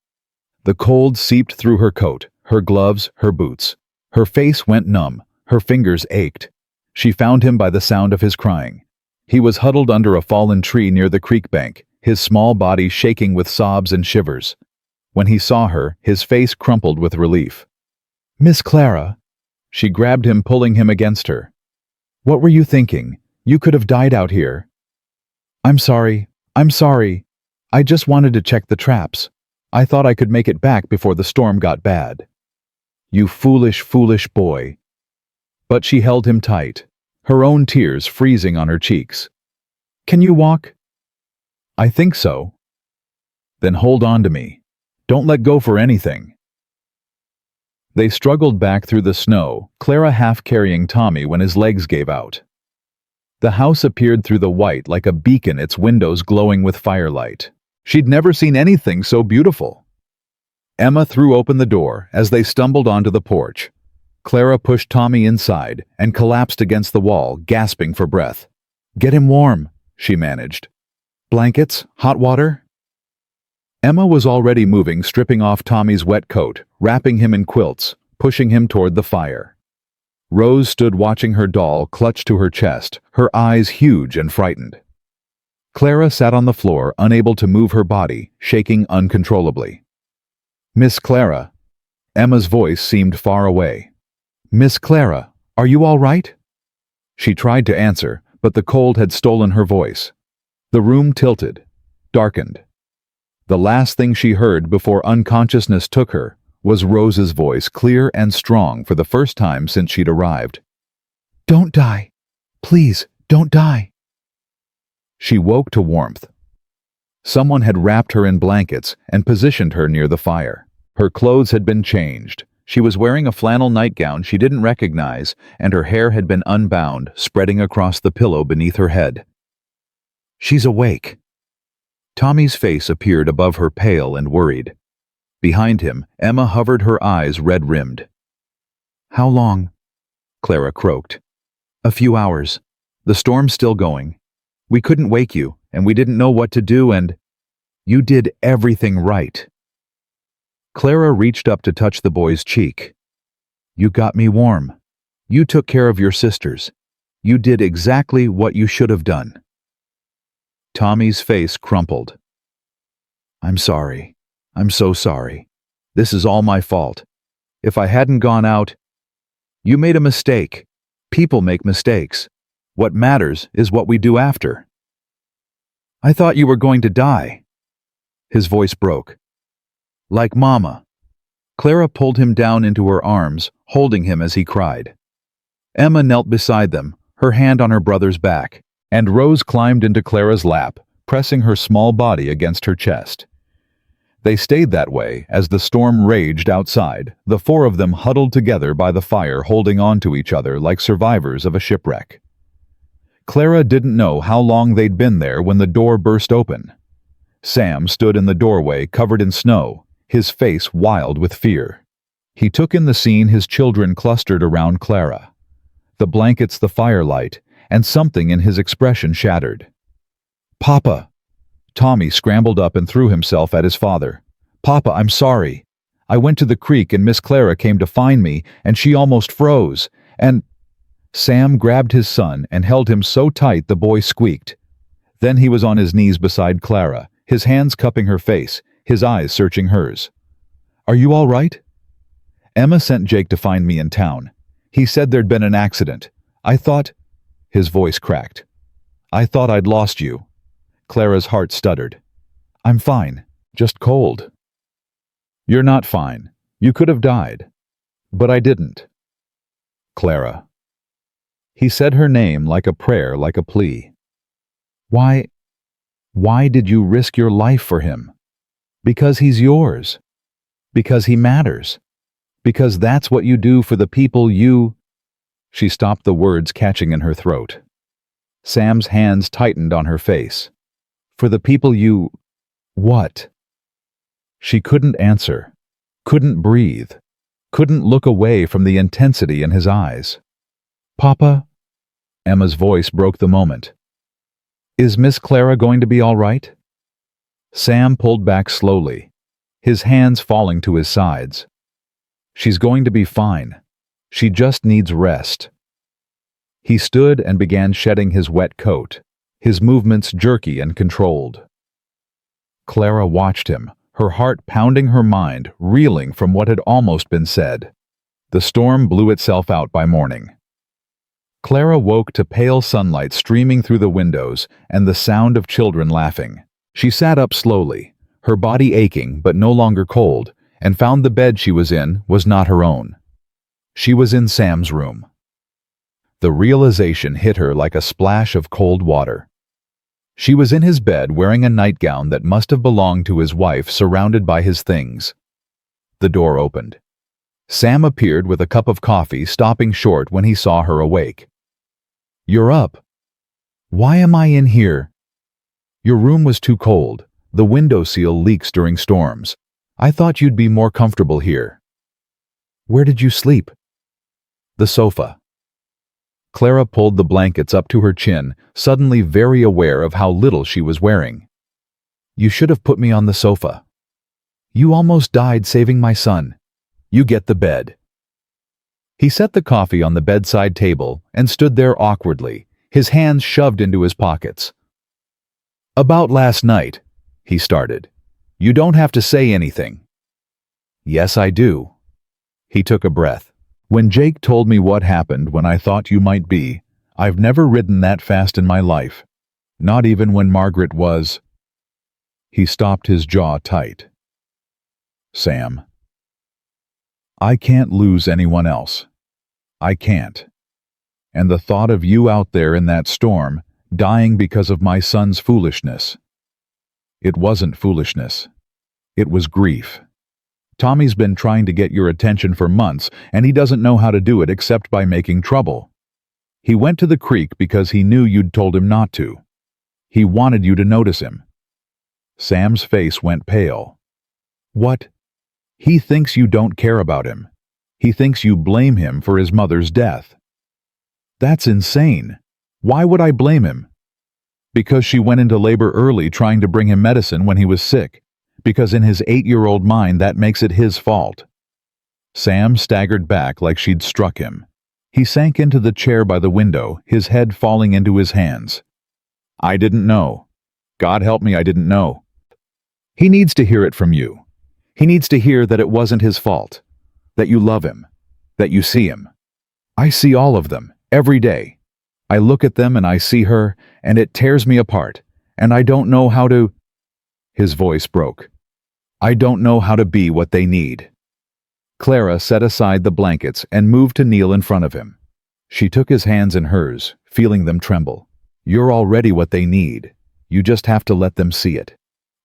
The cold seeped through her coat, her gloves, her boots. Her face went numb, her fingers ached. She found him by the sound of his crying. He was huddled under a fallen tree near the creek bank, his small body shaking with sobs and shivers. When he saw her, his face crumpled with relief. "Miss Clara." She grabbed him, pulling him against her. "What were you thinking? You could have died out here." I'm sorry. I just wanted to check the traps. I thought I could make it back before the storm got bad." "You foolish, foolish boy." But she held him tight, her own tears freezing on her cheeks. "Can you walk?" "I think so." "Then hold on to me. Don't let go for anything." They struggled back through the snow, Clara half carrying Tommy when his legs gave out. The house appeared through the white like a beacon, its windows glowing with firelight. She'd never seen anything so beautiful. Emma threw open the door as they stumbled onto the porch. Clara pushed Tommy inside and collapsed against the wall, gasping for breath. "Get him warm," she managed. "Blankets? Hot water?" Emma was already moving, stripping off Tommy's wet coat, wrapping him in quilts, pushing him toward the fire. Rose stood watching her doll clutched to her chest, her eyes huge and frightened. Clara sat on the floor, unable to move her body, shaking uncontrollably. "Miss Clara." Emma's voice seemed far away. "Miss Clara, are you all right?" She tried to answer, but the cold had stolen her voice. The room tilted, darkened. The last thing she heard before unconsciousness took her was Rose's voice, clear and strong for the first time since she'd arrived. "Don't die. Please, don't die." She woke to warmth. Someone had wrapped her in blankets and positioned her near the fire. Her clothes had been changed. She was wearing a flannel nightgown she didn't recognize, and her hair had been unbound, spreading across the pillow beneath her head. "She's awake." Tommy's face appeared above her, pale and worried. Behind him, Emma hovered, her eyes red-rimmed. "How long?" Clara croaked. "A few hours. The storm's still going. We couldn't wake you, and we didn't know what to do, and you did everything right." Clara reached up to touch the boy's cheek. "You got me warm. You took care of your sisters. You did exactly what you should have done." Tommy's face crumpled. "I'm sorry. I'm so sorry. This is all my fault. If I hadn't gone out..." "You made a mistake. People make mistakes. What matters is what we do after." "I thought you were going to die." His voice broke. "Like Mama." Clara pulled him down into her arms, holding him as he cried. Emma knelt beside them, her hand on her brother's back, and Rose climbed into Clara's lap, pressing her small body against her chest. They stayed that way as the storm raged outside, the four of them huddled together by the fire, holding on to each other like survivors of a shipwreck. Clara didn't know how long they'd been there when the door burst open. Sam stood in the doorway, covered in snow, his face wild with fear. He took in the scene, his children clustered around Clara. The blankets, the firelight, and something in his expression shattered. "Papa!" Tommy scrambled up and threw himself at his father. "Papa, I'm sorry. I went to the creek and Miss Clara came to find me, and she almost froze, and..." Sam grabbed his son and held him so tight the boy squeaked. Then he was on his knees beside Clara, his hands cupping her face, his eyes searching hers. "Are you all right?" Emma sent Jake to find me in town. He said there'd been an accident. I thought—" His voice cracked. "I thought I'd lost you." Clara's heart stuttered. "I'm fine. Just cold." "You're not fine. You could have died. But I didn't." "Clara." He said her name like a prayer, like a plea. Why did you risk your life for him? Because he's yours. Because he matters. Because that's what you do for the people you—" She stopped, the words catching in her throat. Sam's hands tightened on her face. "For the people you— what?" She couldn't answer, couldn't breathe, couldn't look away from the intensity in his eyes. "Papa?" Emma's voice broke the moment. "Is Miss Clara going to be all right?" Sam pulled back slowly, his hands falling to his sides. "She's going to be fine. She just needs rest." He stood and began shedding his wet coat, his movements jerky and controlled. Clara watched him, her heart pounding, her mind reeling from what had almost been said. The storm blew itself out by morning. Clara woke to pale sunlight streaming through the windows and the sound of children laughing. She sat up slowly, her body aching but no longer cold, and found the bed she was in was not her own. She was in Sam's room. The realization hit her like a splash of cold water. She was in his bed wearing a nightgown that must have belonged to his wife, surrounded by his things. The door opened. Sam appeared with a cup of coffee, stopping short when he saw her awake. "You're up." "Why am I in here?" "Your room was too cold. The window seal leaks during storms. I thought you'd be more comfortable here." "Where did you sleep?" "The sofa." Clara pulled the blankets up to her chin, suddenly very aware of how little she was wearing. "You should have put me on the sofa. You almost died saving my son. You get the bed." He set the coffee on the bedside table and stood there awkwardly, his hands shoved into his pockets. "About last night," he started. "You don't have to say anything." "Yes, I do." He took a breath. "When Jake told me what happened when I thought you might be, I've never ridden that fast in my life. Not even when Margaret was—" He stopped, his jaw tight. "Sam, I can't lose anyone else. I can't. And the thought of you out there in that storm, dying because of my son's foolishness. It wasn't foolishness. It was grief. Tommy's been trying to get your attention for months, and he doesn't know how to do it except by making trouble. He went to the creek because he knew you'd told him not to. He wanted you to notice him." Sam's face went pale. "What? He thinks you don't care about him. He thinks you blame him for his mother's death." "That's insane. Why would I blame him?" "Because she went into labor early trying to bring him medicine when he was sick. Because in his 8-year-old mind that makes it his fault." Sam staggered back like she'd struck him. He sank into the chair by the window, his head falling into his hands. "I didn't know. God help me, I didn't know." He needs to hear it from you. He needs to hear that it wasn't his fault. That you love him. That you see him. I see all of them, every day. I look at them and I see her, and it tears me apart, and I don't know how to— His voice broke. "I don't know how to be what they need." Clara set aside the blankets and moved to kneel in front of him. She took his hands in hers, feeling them tremble. "You're already what they need. You just have to let them see it.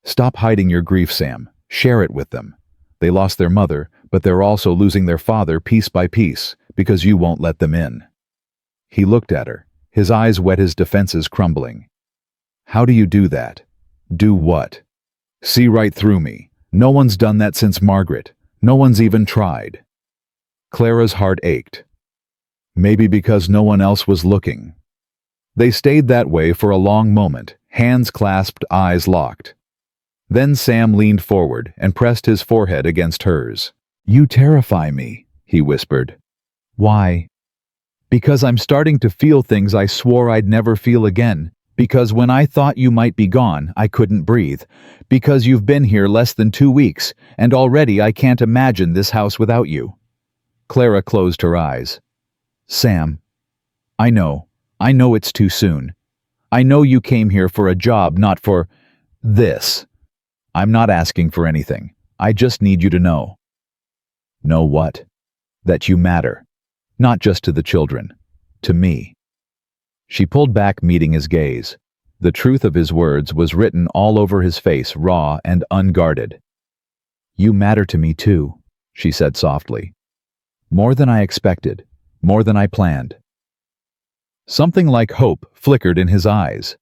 Stop hiding your grief, Sam. Share it with them. They lost their mother, but they're also losing their father piece by piece, because you won't let them in." He looked at her, his eyes wet, his defenses crumbling. "How do you do that? Do what? See right through me. No one's done that since Margaret. No one's even tried." Clara's heart ached. Maybe because no one else was looking. They stayed that way for a long moment, hands clasped, eyes locked. Then Sam leaned forward and pressed his forehead against hers. "You terrify me," he whispered. "Why?" "Because I'm starting to feel things I swore I'd never feel again. Because when I thought you might be gone, I couldn't breathe. Because you've been here less than 2 weeks, and already I can't imagine this house without you. Clara closed her eyes. Sam, I know it's too soon. I know you came here for a job, not for this. I'm not asking for anything. I just need you to know. Know what? That you matter. Not just to the children. To me. She pulled back, meeting his gaze. The truth of his words was written all over his face, raw and unguarded. You matter to me too, she said softly. More than I expected. More than I planned. Something like hope flickered in his eyes.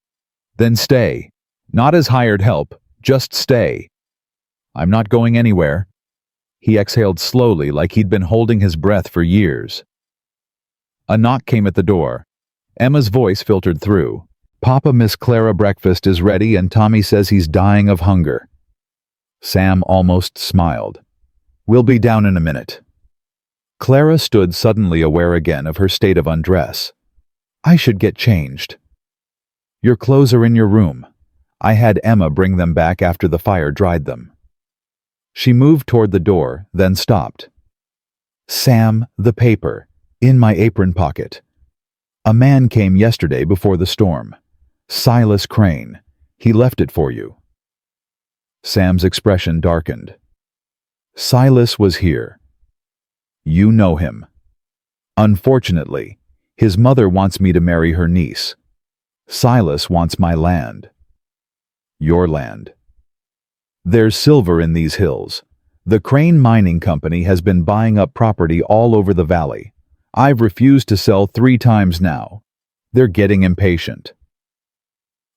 Then stay. Not as hired help, just stay. I'm not going anywhere. He exhaled slowly, like he'd been holding his breath for years. A knock came at the door. Emma's voice filtered through. Papa, Miss Clara, breakfast is ready and Tommy says he's dying of hunger. Sam almost smiled. We'll be down in a minute. Clara stood, suddenly aware again of her state of undress. I should get changed. Your clothes are in your room. I had Emma bring them back after the fire dried them. She moved toward the door, then stopped. Sam, the paper, in my apron pocket. A man came yesterday before the storm. Silas Crane. He left it for you. Sam's expression darkened. Silas was here. You know him. Unfortunately, his mother wants me to marry her niece. Silas wants my land. Your land. There's silver in these hills. The Crane Mining Company has been buying up property all over the valley. I've refused to sell 3 times now. They're getting impatient.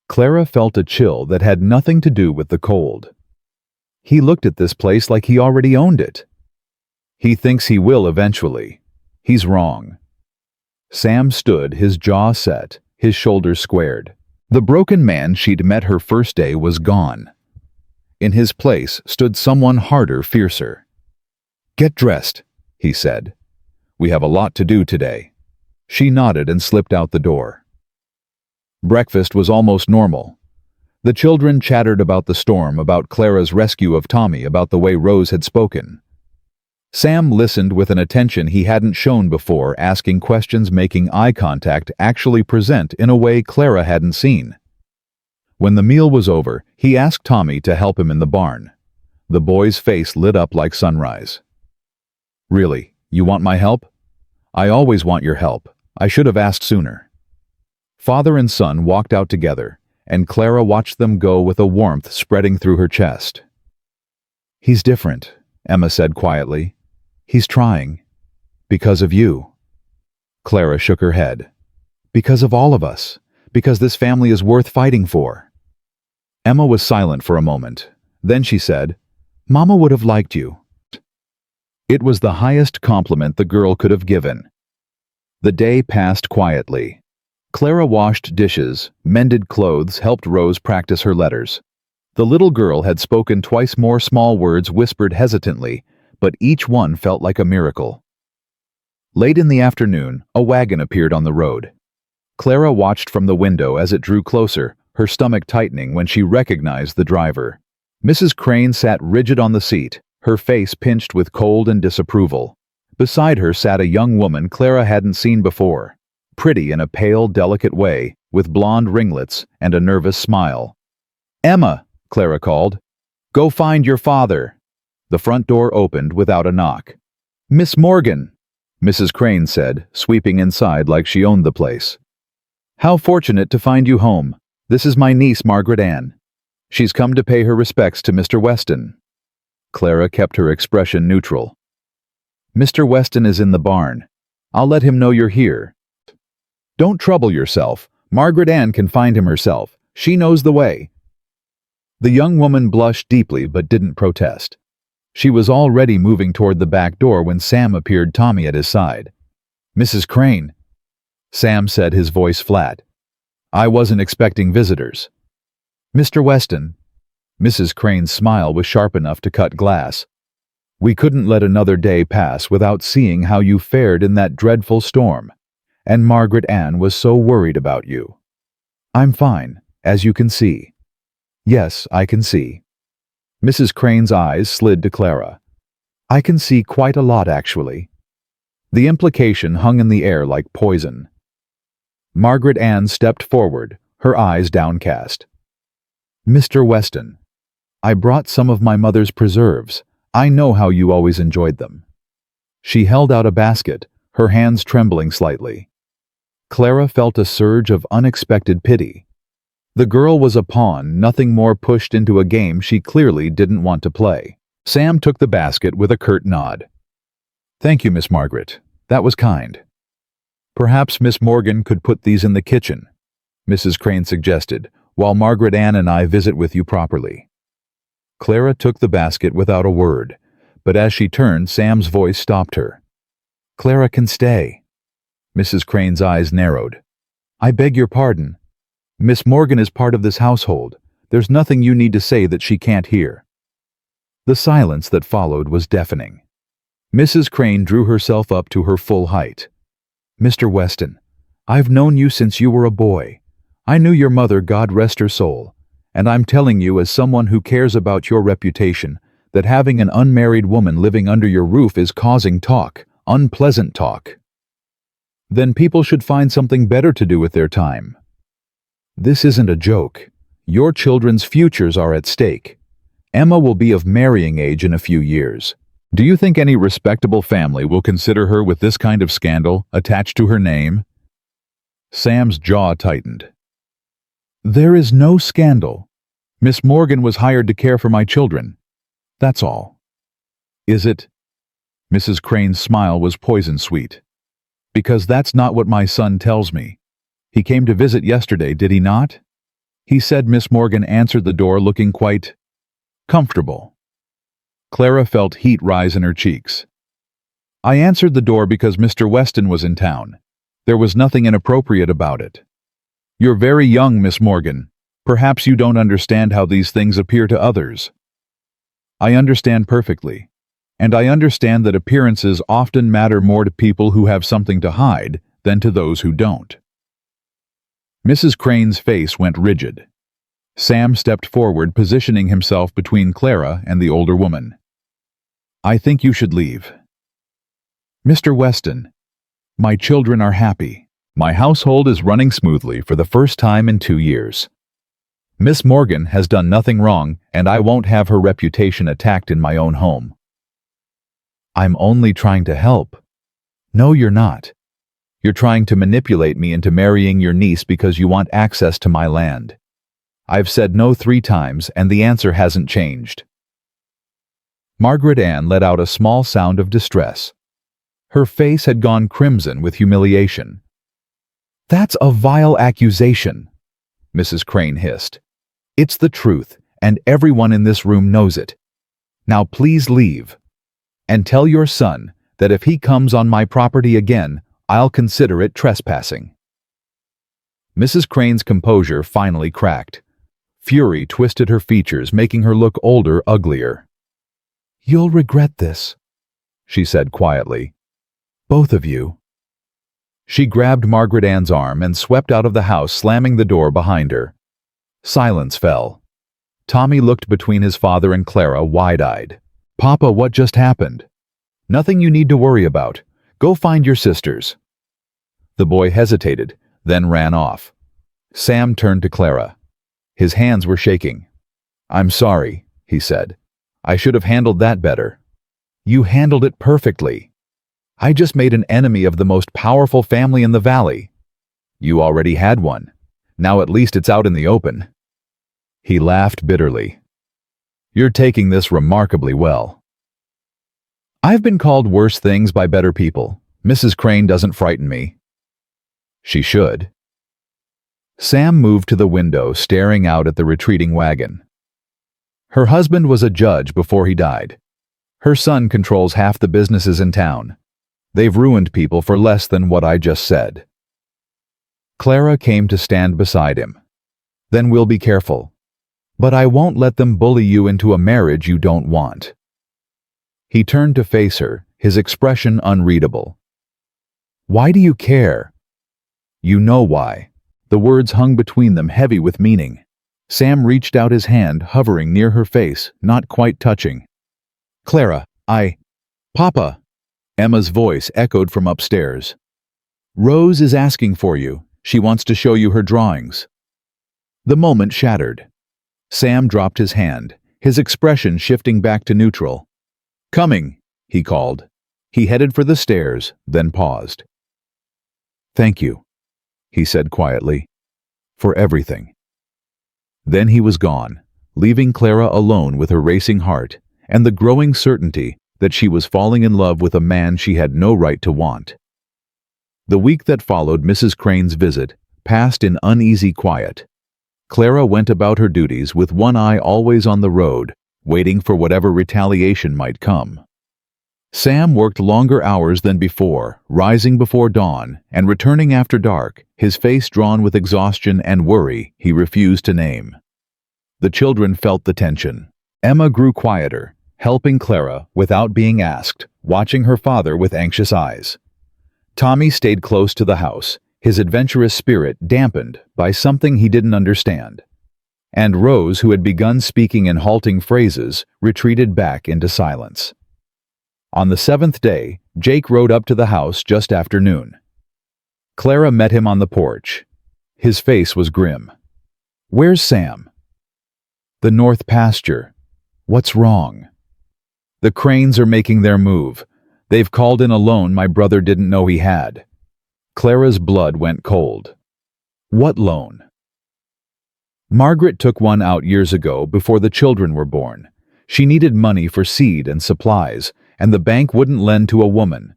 Clara felt a chill that had nothing to do with the cold. He looked at this place like he already owned it. He thinks he will eventually. He's wrong. Sam stood, his jaw set, his shoulders squared. The broken man she'd met her first day was gone. In his place stood someone harder, fiercer. Get dressed, he said. We have a lot to do today. She nodded and slipped out the door. Breakfast was almost normal. The children chattered about the storm, about Clara's rescue of Tommy, about the way Rose had spoken. Sam listened with an attention he hadn't shown before, asking questions, making eye contact, actually present in a way Clara hadn't seen. When the meal was over, he asked Tommy to help him in the barn. The boy's face lit up like sunrise. Really, you want my help? I always want your help. I should have asked sooner. Father and son walked out together, and Clara watched them go with a warmth spreading through her chest. He's different, Emma said quietly. He's trying. Because of you. Clara shook her head. Because of all of us. Because this family is worth fighting for. Emma was silent for a moment. Then she said, Mama would have liked you. It was the highest compliment the girl could have given. The day passed quietly. Clara washed dishes, mended clothes, helped Rose practice her letters. The little girl had spoken twice more small words, whispered hesitantly, but each one felt like a miracle. Late in the afternoon, a wagon appeared on the road. Clara watched from the window as it drew closer, her stomach tightening when she recognized the driver. Mrs. Crane sat rigid on the seat, her face pinched with cold and disapproval. Beside her sat a young woman Clara hadn't seen before, pretty in a pale, delicate way, with blonde ringlets and a nervous smile. Emma, Clara called. Go find your father. The front door opened without a knock. Miss Morgan, Mrs. Crane said, sweeping inside like she owned the place. How fortunate to find you home. This is my niece, Margaret Ann. She's come to pay her respects to Mr. Weston. Clara kept her expression neutral. Mr. Weston is in the barn. I'll let him know you're here. Don't trouble yourself. Margaret Ann can find him herself. She knows the way. The young woman blushed deeply but didn't protest. She was already moving toward the back door when Sam appeared, Tommy at his side. Mrs. Crane, Sam said, his voice flat. I wasn't expecting visitors. Mr. Weston. Mrs. Crane's smile was sharp enough to cut glass. We couldn't let another day pass without seeing how you fared in that dreadful storm, and Margaret Ann was so worried about you. I'm fine, as you can see. Yes, I can see. Mrs. Crane's eyes slid to Clara. I can see quite a lot, actually. The implication hung in the air like poison. Margaret Ann stepped forward, her eyes downcast. "Mr. Weston, I brought some of my mother's preserves. I know how you always enjoyed them." She held out a basket, her hands trembling slightly. Clara felt a surge of unexpected pity. The girl was a pawn, nothing more, pushed into a game she clearly didn't want to play. Sam took the basket with a curt nod. "Thank you, Miss Margaret. That was kind." "Perhaps Miss Morgan could put these in the kitchen," Mrs. Crane suggested, "while Margaret Ann and I visit with you properly." Clara took the basket without a word, but as she turned, Sam's voice stopped her. "Clara can stay." Mrs. Crane's eyes narrowed. "I beg your pardon. Miss Morgan is part of this household. There's nothing you need to say that she can't hear." The silence that followed was deafening. Mrs. Crane drew herself up to her full height. "Mr. Weston, I've known you since you were a boy. I knew your mother, God rest her soul, and I'm telling you as someone who cares about your reputation that having an unmarried woman living under your roof is causing talk, unpleasant talk. Then people should find something better to do with their time. This isn't a joke. Your children's futures are at stake. Emma will be of marrying age in a few years. Do you think any respectable family will consider her with this kind of scandal attached to her name?" Sam's jaw tightened. "There is no scandal. Miss Morgan was hired to care for my children. That's all." "Is it?" Mrs. Crane's smile was poison-sweet. "Because that's not what my son tells me. He came to visit yesterday, did he not? He said Miss Morgan answered the door looking quite comfortable." Clara felt heat rise in her cheeks. "I answered the door because Mr. Weston was in town. There was nothing inappropriate about it. You're very young, Miss Morgan. Perhaps you don't understand how these things appear to others." "I understand perfectly. And I understand that appearances often matter more to people who have something to hide than to those who don't." Mrs. Crane's face went rigid. Sam stepped forward, positioning himself between Clara and the older woman. "I think you should leave." "Mr. Weston, my children are happy. My household is running smoothly for the first time in 2 years. Miss Morgan has done nothing wrong, and I won't have her reputation attacked in my own home." "I'm only trying to help." "No, you're not. You're trying to manipulate me into marrying your niece because you want access to my land. I've said no 3 times, and the answer hasn't changed." Margaret Ann let out a small sound of distress. Her face had gone crimson with humiliation. "That's a vile accusation," Mrs. Crane hissed. "It's the truth, and everyone in this room knows it. Now please leave. And tell your son that if he comes on my property again, I'll consider it trespassing." Mrs. Crane's composure finally cracked. Fury twisted her features, making her look older, uglier. "You'll regret this," she said quietly. "Both of you." She grabbed Margaret Ann's arm and swept out of the house, slamming the door behind her. Silence fell. Tommy looked between his father and Clara, wide-eyed. "Papa, what just happened?" "Nothing you need to worry about. Go find your sisters." The boy hesitated, then ran off. Sam turned to Clara. His hands were shaking. "I'm sorry," he said. "I should have handled that better." "You handled it perfectly. I just made an enemy of the most powerful family in the valley." "You already had one. Now at least it's out in the open." He laughed bitterly. "You're taking this remarkably well." "I've been called worse things by better people. Mrs. Crane doesn't frighten me." "She should." Sam moved to the window, staring out at the retreating wagon. Her husband was a judge before he died. Her son controls half the businesses in town. They've ruined people for less than what I just said. Clara came to stand beside him. "Then we'll be careful. But I won't let them bully you into a marriage you don't want." He turned to face her, his expression unreadable. "Why do you care?" "You know why." The words hung between them, heavy with meaning. Sam reached out his hand, hovering near her face, not quite touching. "Clara, Papa!" Emma's voice echoed from upstairs. Rose is asking for you. She wants to show you her drawings. The moment shattered. Sam dropped his hand, his expression shifting back to neutral. Coming, he called. He headed for the stairs, then paused. Thank you, he said quietly, for everything. Then he was gone, leaving Clara alone with her racing heart and the growing certainty that she was falling in love with a man she had no right to want. The week that followed Mrs. Crane's visit passed in uneasy quiet. Clara went about her duties with one eye always on the road, waiting for whatever retaliation might come. Sam worked longer hours than before, rising before dawn and returning after dark, his face drawn with exhaustion and worry he refused to name. The children felt the tension. Emma grew quieter, helping Clara without being asked, watching her father with anxious eyes. Tommy stayed close to the house, his adventurous spirit dampened by something he didn't understand. And Rose, who had begun speaking in halting phrases, retreated back into silence. On the 7th day, Jake rode up to the house just after noon. Clara met him on the porch. His face was grim. Where's Sam? The north pasture. What's wrong? The Cranes are making their move. They've called in a loan my brother didn't know he had. Clara's blood went cold. What loan? Margaret took one out years ago before the children were born. She needed money for seed and supplies, and the bank wouldn't lend to a woman.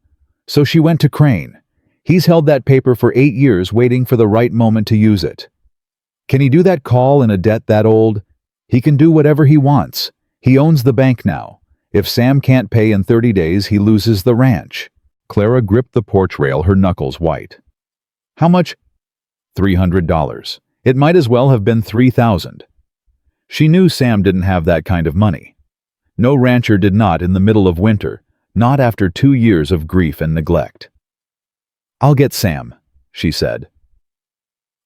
So she went to Crane. He's held that paper for 8 years waiting for the right moment to use it. Can he do that call in a debt that old? He can do whatever he wants. He owns the bank now. If Sam can't pay in 30 days, he loses the ranch. Clara gripped the porch rail, her knuckles white. How much? $300. It might as well have been $3,000. She knew Sam didn't have that kind of money. No rancher did not in the middle of winter, not after 2 years of grief and neglect. I'll get Sam, she said.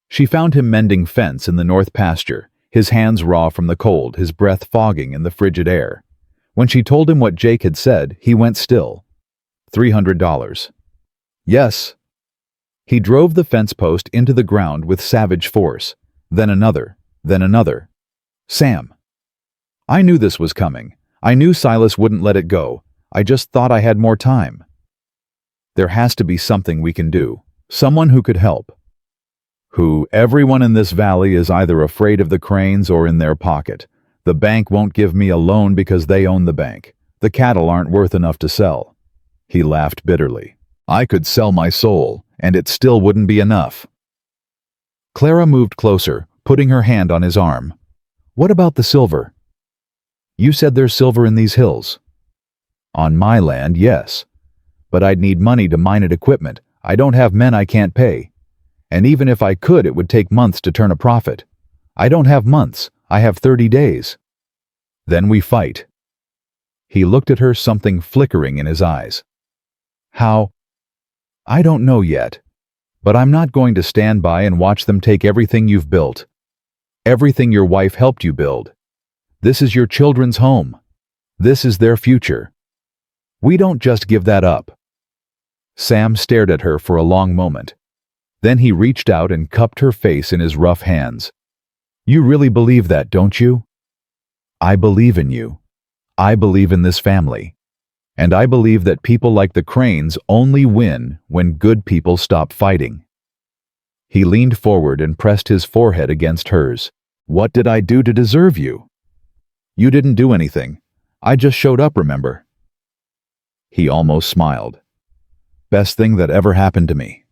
She found him mending fence in the north pasture, his hands raw from the cold, his breath fogging in the frigid air. When she told him what Jake had said, he went still. $300. Yes. He drove the fence post into the ground with savage force. Then another. Then another. Sam. I knew this was coming. I knew Silas wouldn't let it go. I just thought I had more time. There has to be something we can do. Someone who could help. Who? Everyone in this valley is either afraid of the Cranes or in their pocket. The bank won't give me a loan because they own the bank. The cattle aren't worth enough to sell. He laughed bitterly. I could sell my soul, and it still wouldn't be enough. Clara moved closer, putting her hand on his arm. What about the silver? You said there's silver in these hills. On my land, yes. But I'd need money to mine it equipment. I don't have men I can't pay. And even if I could, it would take months to turn a profit. I don't have months. I have 30 days. Then we fight. He looked at her, something flickering in his eyes. How? I don't know yet. But I'm not going to stand by and watch them take everything you've built. Everything your wife helped you build. This is your children's home. This is their future. We don't just give that up. Sam stared at her for a long moment. Then he reached out and cupped her face in his rough hands. You really believe that, don't you? I believe in you. I believe in this family. And I believe that people like the Cranes only win when good people stop fighting. He leaned forward and pressed his forehead against hers. What did I do to deserve you? You didn't do anything. I just showed up, remember? He almost smiled. Best thing that ever happened to me.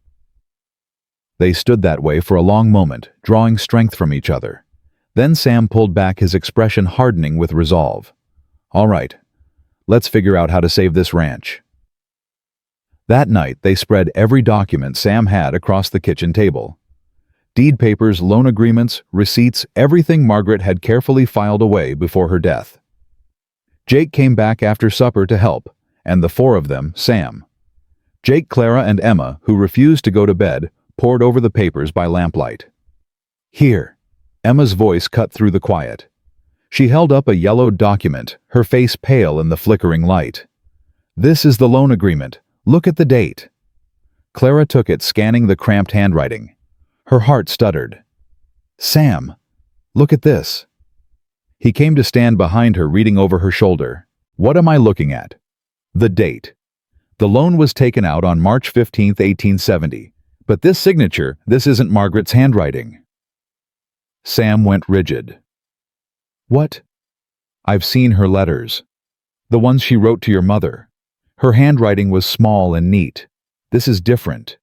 They stood that way for a long moment, drawing strength from each other. Then Sam pulled back, his expression hardening with resolve. All right, let's figure out how to save this ranch. That night, they spread every document Sam had across the kitchen table. Deed papers, loan agreements, receipts, everything Margaret had carefully filed away before her death. Jake came back after supper to help, and the 4 of them, Sam. Jake, Clara, and Emma, who refused to go to bed, pored over the papers by lamplight. Here. Emma's voice cut through the quiet. She held up a yellowed document, her face pale in the flickering light. This is the loan agreement. Look at the date. Clara took it, scanning the cramped handwriting. Her heart stuttered. Sam, look at this. He came to stand behind her, reading over her shoulder. What am I looking at? The date. The loan was taken out on March 15th, 1870. But this signature, this isn't Margaret's handwriting. Sam went rigid. What? I've seen her letters. The ones she wrote to your mother. Her handwriting was small and neat. This is different.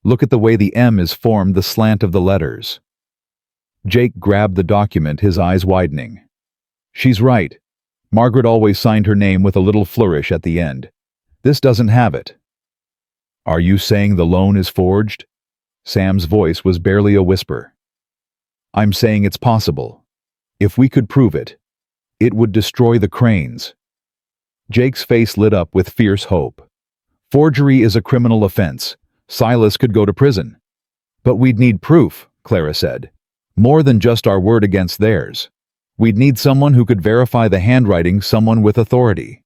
Look at the way the M is formed, the slant of the letters. Jake grabbed the document, his eyes widening. She's right. Margaret always signed her name with a little flourish at the end. This doesn't have it. Are you saying the loan is forged? Sam's voice was barely a whisper. I'm saying it's possible. If we could prove it, it would destroy the Cranes. Jake's face lit up with fierce hope. Forgery is a criminal offense. Silas could go to prison. But we'd need proof, Clara said. More than just our word against theirs. We'd need someone who could verify the handwriting, someone with authority.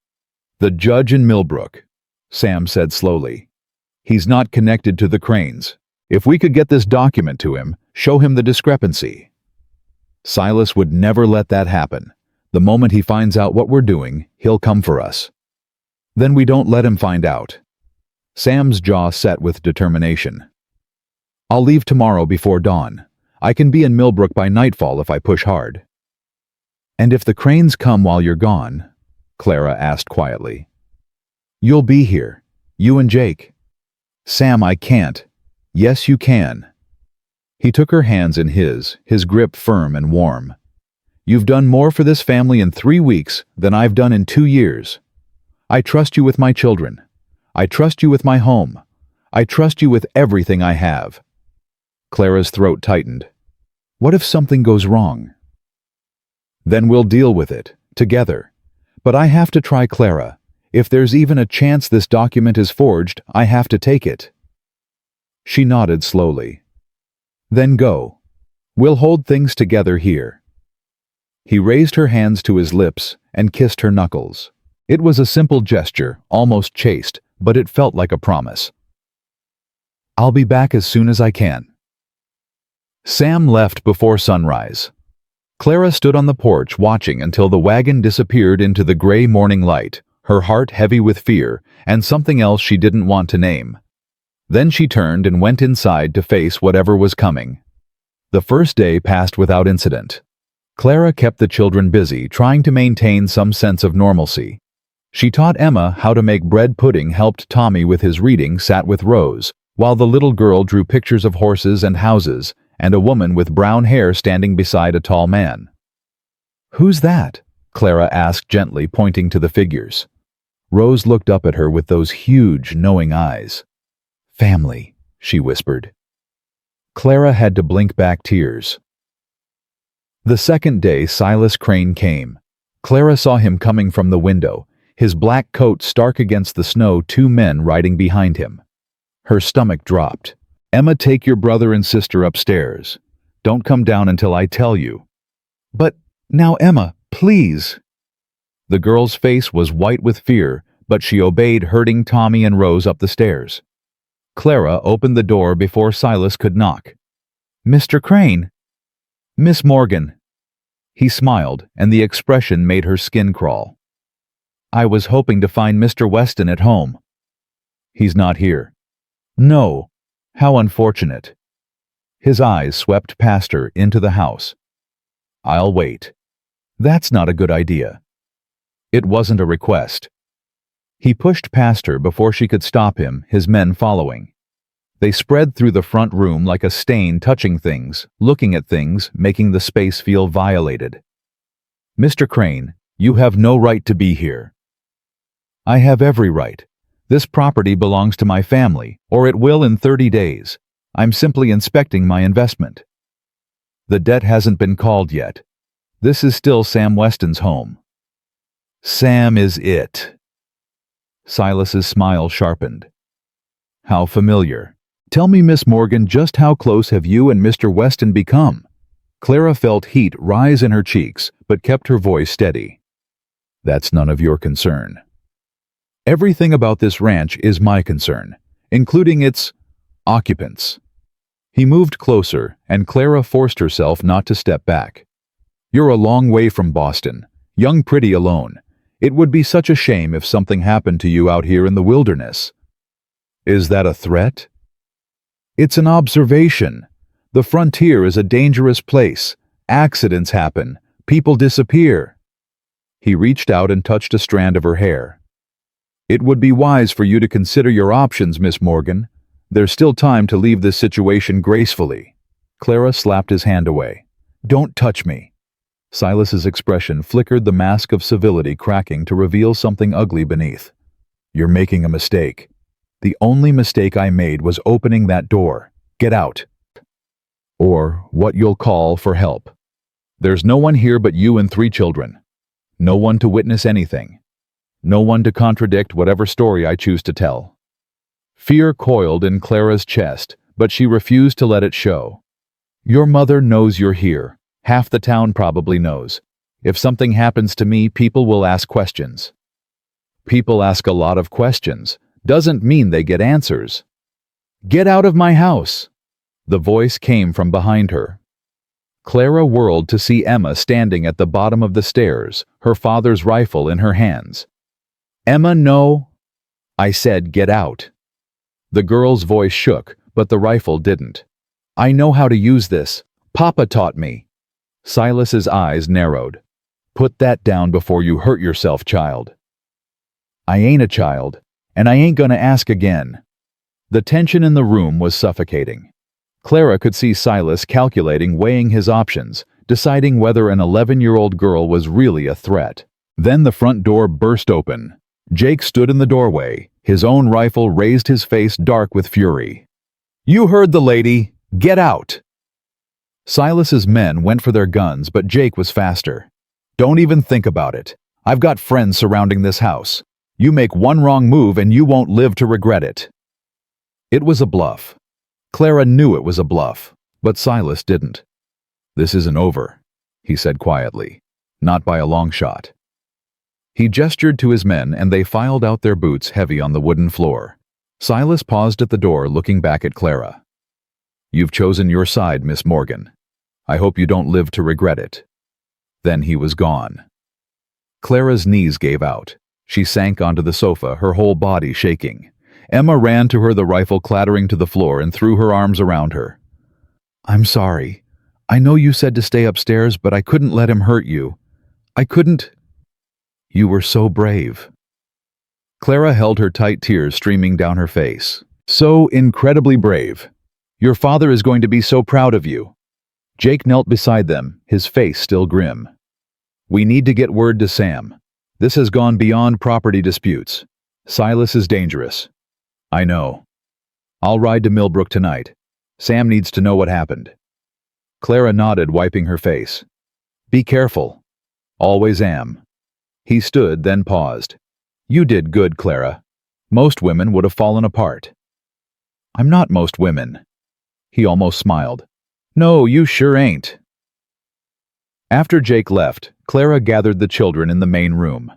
The judge in Millbrook, Sam said slowly. He's not connected to the Cranes. If we could get this document to him, show him the discrepancy. Silas would never let that happen. The moment he finds out what we're doing, he'll come for us. Then we don't let him find out. Sam's jaw set with determination. I'll leave tomorrow before dawn. I can be in Millbrook by nightfall if I push hard. And if the Cranes come while you're gone? Clara asked quietly. You'll be here. You and Jake. Sam, I can't. Yes, you can. He took her hands in his grip firm and warm. You've done more for this family in 3 weeks than I've done in 2 years. I trust you with my children. I trust you with my home. I trust you with everything I have. Clara's throat tightened. What if something goes wrong? Then we'll deal with it, together. But I have to try, Clara. If there's even a chance this document is forged, I have to take it. She nodded slowly. Then go. We'll hold things together here. He raised her hands to his lips and kissed her knuckles. It was a simple gesture, almost chaste, but it felt like a promise. I'll be back as soon as I can. Sam left before sunrise. Clara stood on the porch watching until the wagon disappeared into the gray morning light, her heart heavy with fear and something else she didn't want to name. Then she turned and went inside to face whatever was coming. The first day passed without incident. Clara kept the children busy, trying to maintain some sense of normalcy. She taught Emma how to make bread pudding, helped Tommy with his reading, sat with Rose, while the little girl drew pictures of horses and houses, and a woman with brown hair standing beside a tall man. Who's that? Clara asked gently, pointing to the figures. Rose looked up at her with those huge, knowing eyes. Family, she whispered. Clara had to blink back tears. The second day, Silas Crane came. Clara saw him coming from the window, his black coat stark against the snow, 2 men riding behind him. Her stomach dropped. Emma, take your brother and sister upstairs. Don't come down until I tell you. But now, Emma, please. The girl's face was white with fear, but she obeyed, herding Tommy and Rose up the stairs. Clara opened the door before Silas could knock. Mr. Crane. Miss Morgan. He smiled, and the expression made her skin crawl. I was hoping to find Mr. Weston at home. He's not here. No. How unfortunate. His eyes swept past her into the house. I'll wait. That's not a good idea. It wasn't a request. He pushed past her before she could stop him, his men following. They spread through the front room like a stain, touching things, looking at things, making the space feel violated. Mr. Crane, you have no right to be here. I have every right. This property belongs to my family, or it will in 30 days. I'm simply inspecting my investment. The debt hasn't been called yet. This is still Sam Weston's home. Sam is it. Silas's smile sharpened. How familiar. Tell me, Miss Morgan, just how close have you and Mr. Weston become? Clara felt heat rise in her cheeks, but kept her voice steady. That's none of your concern. Everything about this ranch is my concern, including its occupants. He moved closer, and Clara forced herself not to step back. You're a long way from Boston, young pretty alone. It would be such a shame if something happened to you out here in the wilderness. Is that a threat? It's an observation. The frontier is a dangerous place. Accidents happen. People disappear. He reached out and touched a strand of her hair. It would be wise for you to consider your options, Miss Morgan. There's still time to leave this situation gracefully. Clara slapped his hand away. Don't touch me. Silas's expression flickered, the mask of civility cracking to reveal something ugly beneath. You're making a mistake. The only mistake I made was opening that door. Get out. Or what you'll call for help. There's no one here but you and 3 children. No one to witness anything. No one to contradict whatever story I choose to tell. Fear coiled in Clara's chest, but she refused to let it show. Your mother knows you're here. Half the town probably knows. If something happens to me, people will ask questions. People ask a lot of questions. Doesn't mean they get answers. Get out of my house. The voice came from behind her. Clara whirled to see Emma standing at the bottom of the stairs, her father's rifle in her hands. Emma, no. I said get out. The girl's voice shook, but the rifle didn't. I know how to use this. Papa taught me. Silas's eyes narrowed. Put that down before you hurt yourself, child. I ain't a child, and I ain't gonna ask again. The tension in the room was suffocating. Clara could see Silas calculating, weighing his options, deciding whether an 11-year-old girl was really a threat. Then the front door burst open. Jake stood in the doorway, his own rifle raised, his face dark with fury. You heard the lady. Get out. Silas's men went for their guns, but Jake was faster. Don't even think about it. I've got friends surrounding this house. You make one wrong move and you won't live to regret it. It was a bluff. Clara knew it was a bluff, but Silas didn't. This isn't over, he said quietly. Not by a long shot. He gestured to his men and they filed out, their boots heavy on the wooden floor. Silas paused at the door, looking back at Clara. You've chosen your side, Miss Morgan. I hope you don't live to regret it. Then he was gone. Clara's knees gave out. She sank onto the sofa, her whole body shaking. Emma ran to her, the rifle clattering to the floor, and threw her arms around her. I'm sorry. I know you said to stay upstairs, but I couldn't let him hurt you. I couldn't. You were so brave. Clara held her tight, tears streaming down her face. So incredibly brave. Your father is going to be so proud of you. Jake knelt beside them, his face still grim. We need to get word to Sam. This has gone beyond property disputes. Silas is dangerous. I know. I'll ride to Millbrook tonight. Sam needs to know what happened. Clara nodded, wiping her face. Be careful. Always am. He stood, then paused. You did good, Clara. Most women would have fallen apart. I'm not most women. He almost smiled. No, you sure ain't. After Jake left, Clara gathered the children in the main room.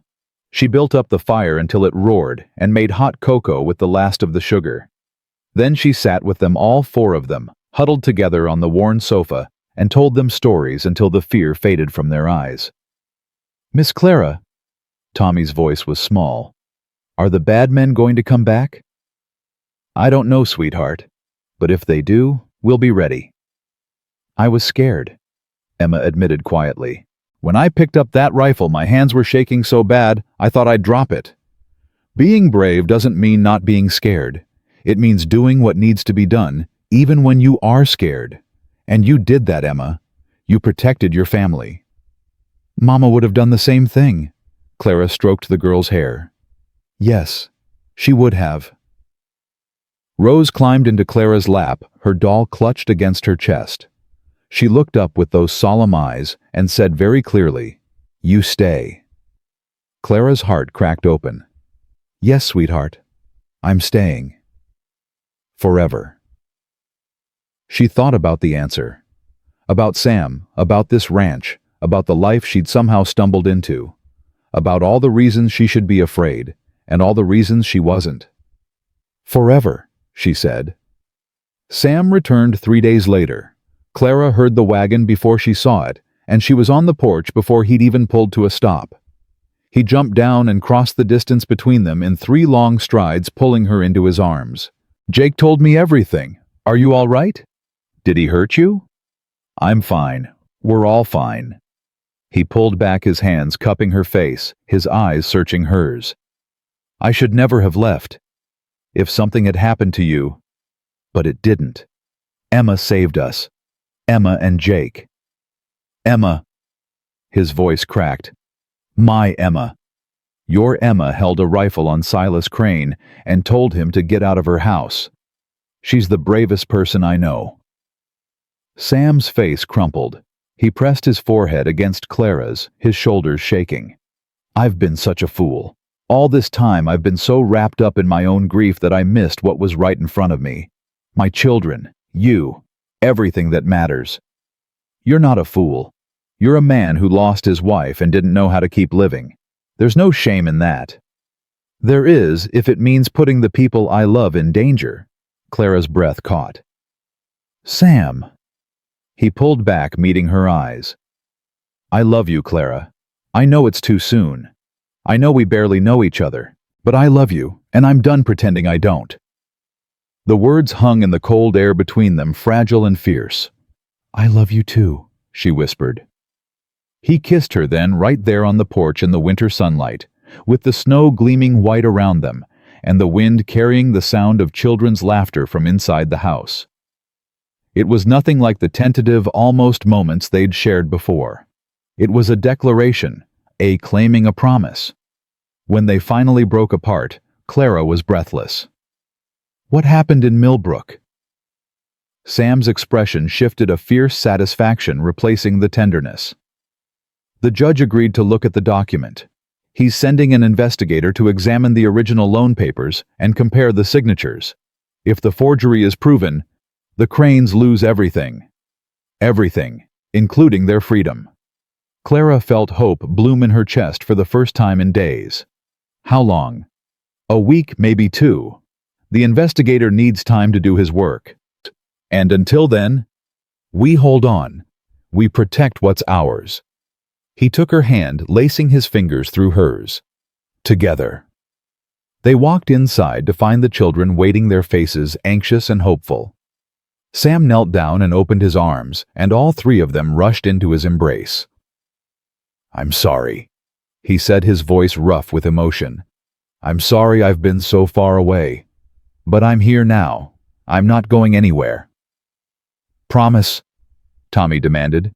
She built up the fire until it roared and made hot cocoa with the last of the sugar. Then she sat with them, all 4 of them, huddled together on the worn sofa, and told them stories until the fear faded from their eyes. Miss Clara, Tommy's voice was small, are the bad men going to come back? I don't know, sweetheart, but if they do, we'll be ready. I was scared, Emma admitted quietly. When I picked up that rifle, my hands were shaking so bad, I thought I'd drop it. Being brave doesn't mean not being scared. It means doing what needs to be done, even when you are scared. And you did that, Emma. You protected your family. Mama would have done the same thing. Clara stroked the girl's hair. Yes, she would have. Rose climbed into Clara's lap, her doll clutched against her chest. She looked up with those solemn eyes and said very clearly, You stay. Clara's heart cracked open. Yes, sweetheart, I'm staying. Forever. She thought about the answer. About Sam, about this ranch, about the life she'd somehow stumbled into. About all the reasons she should be afraid, and all the reasons she wasn't. "Forever," she said. Sam returned 3 days later. Clara heard the wagon before she saw it, and she was on the porch before he'd even pulled to a stop. He jumped down and crossed the distance between them in 3 long strides, pulling her into his arms. "Jake told me everything. Are you all right? Did he hurt you?" "I'm fine. We're all fine." He pulled back his hands, cupping her face, his eyes searching hers. "I should never have left. If something had happened to you, but it didn't. Emma saved us. Emma and Jake." "Emma." His voice cracked. "My Emma. Your Emma held a rifle on Silas Crane and told him to get out of her house. She's the bravest person I know." Sam's face crumpled. He pressed his forehead against Clara's, his shoulders shaking. "I've been such a fool. All this time I've been so wrapped up in my own grief that I missed what was right in front of me. My children, you, everything that matters. You're not a fool. You're a man who lost his wife and didn't know how to keep living. There's no shame in that." "There is, if it means putting the people I love in danger." Clara's breath caught. "Sam." He pulled back, meeting her eyes. "I love you, Clara. I know it's too soon. I know we barely know each other, but I love you, and I'm done pretending I don't." The words hung in the cold air between them, fragile and fierce. "I love you too," she whispered. He kissed her then, right there on the porch in the winter sunlight, with the snow gleaming white around them, and the wind carrying the sound of children's laughter from inside the house. It was nothing like the tentative, almost moments they'd shared before. It was a declaration, a claiming a promise. When they finally broke apart, Clara was breathless. "What happened in Millbrook?" Sam's expression shifted, a fierce satisfaction replacing the tenderness. "The judge agreed to look at the document. He's sending an investigator to examine the original loan papers and compare the signatures. If the forgery is proven, the Cranes lose everything. Everything, including their freedom." Clara felt hope bloom in her chest for the first time in days. "How long?" "A week, maybe 2. The investigator needs time to do his work. And until then, we hold on. We protect what's ours." He took her hand, lacing his fingers through hers. Together. They walked inside to find the children waiting, their faces anxious and hopeful. Sam knelt down and opened his arms, and all 3 of them rushed into his embrace. "I'm sorry," he said, his voice rough with emotion. "I'm sorry I've been so far away. But I'm here now. I'm not going anywhere." "Promise," Tommy demanded.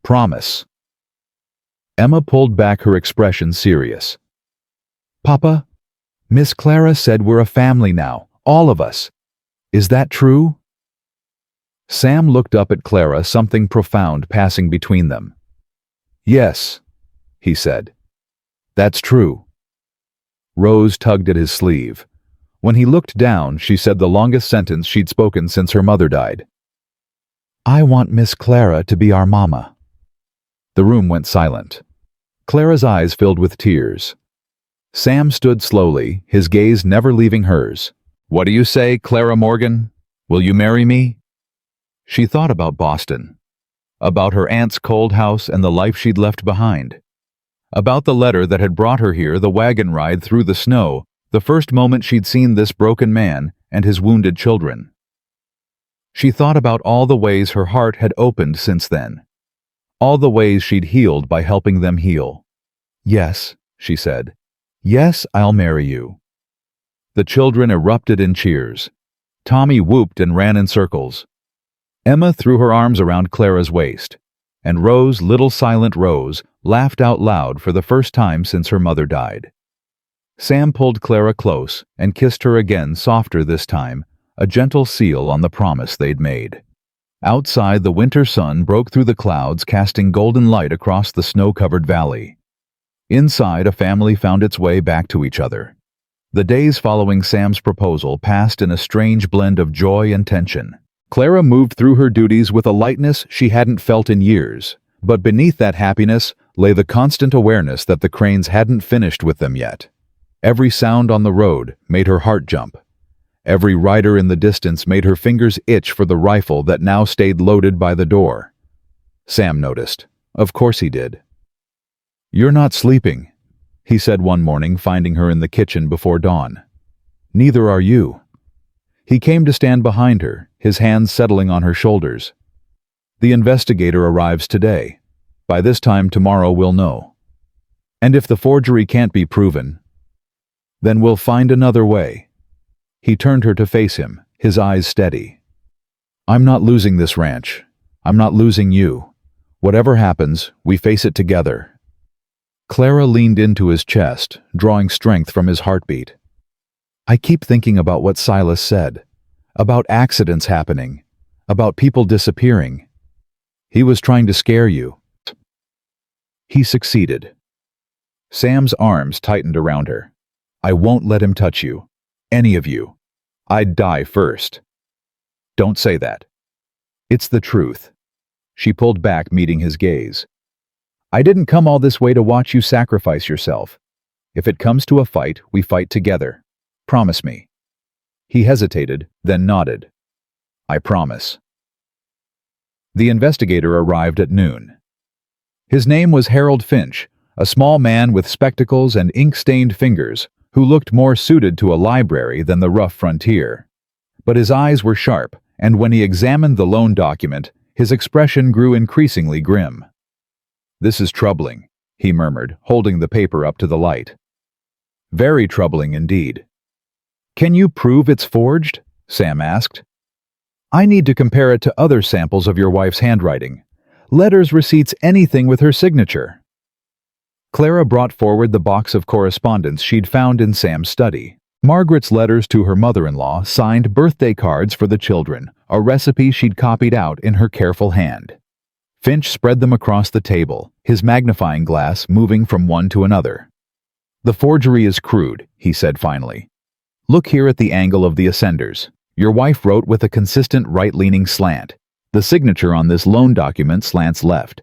"Promise." Emma pulled back, her expression serious. "Papa, Miss Clara said we're a family now, all of us. Is that true?" Sam looked up at Clara, something profound passing between them. "Yes," he said. "That's true." Rose tugged at his sleeve. When he looked down, she said the longest sentence she'd spoken since her mother died. "I want Miss Clara to be our mama." The room went silent. Clara's eyes filled with tears. Sam stood slowly, his gaze never leaving hers. "What do you say, Clara Morgan? Will you marry me?" She thought about Boston, about her aunt's cold house and the life she'd left behind, about the letter that had brought her here, the wagon ride through the snow, the first moment she'd seen this broken man and his wounded children. She thought about all the ways her heart had opened since then, all the ways she'd healed by helping them heal. "Yes," she said. "Yes, I'll marry you." The children erupted in cheers. Tommy whooped and ran in circles. Emma threw her arms around Clara's waist, and Rose, little silent Rose, laughed out loud for the first time since her mother died. Sam pulled Clara close and kissed her again, softer this time, a gentle seal on the promise they'd made. Outside, the winter sun broke through the clouds, casting golden light across the snow-covered valley. Inside, a family found its way back to each other. The days following Sam's proposal passed in a strange blend of joy and tension. Clara moved through her duties with a lightness she hadn't felt in years, but beneath that happiness lay the constant awareness that the Cranes hadn't finished with them yet. Every sound on the road made her heart jump. Every rider in the distance made her fingers itch for the rifle that now stayed loaded by the door. Sam noticed. Of course he did. "You're not sleeping," he said one morning, finding her in the kitchen before dawn. "Neither are you." He came to stand behind her, his hands settling on her shoulders. "The investigator arrives today. By this time tomorrow we'll know. And if the forgery can't be proven, then we'll find another way." He turned her to face him, his eyes steady. "I'm not losing this ranch. I'm not losing you. Whatever happens, we face it together." Clara leaned into his chest, drawing strength from his heartbeat. "I keep thinking about what Silas said, about accidents happening, about people disappearing. He was trying to scare you." He succeeded. Sam's arms tightened around her. "I won't let him touch you. Any of you. I'd die first." "Don't say that." "It's the truth." She pulled back, meeting his gaze. "I didn't come all this way to watch you sacrifice yourself. If it comes to a fight, we fight together. Promise me." He hesitated, then nodded. "I promise." The investigator arrived at noon. His name was Harold Finch, a small man with spectacles and ink-stained fingers, who looked more suited to a library than the rough frontier. But his eyes were sharp, and when he examined the loan document, his expression grew increasingly grim. "This is troubling," he murmured, holding the paper up to the light. "Very troubling indeed." "Can you prove it's forged?" Sam asked. "I need to compare it to other samples of your wife's handwriting. Letters, receipts, anything with her signature." Clara brought forward the box of correspondence she'd found in Sam's study. Margaret's letters to her mother-in-law, signed birthday cards for the children, a recipe she'd copied out in her careful hand. Finch spread them across the table, his magnifying glass moving from one to another. "The forgery is crude," he said finally. "Look here at the angle of the ascenders. Your wife wrote with a consistent right-leaning slant. The signature on this loan document slants left.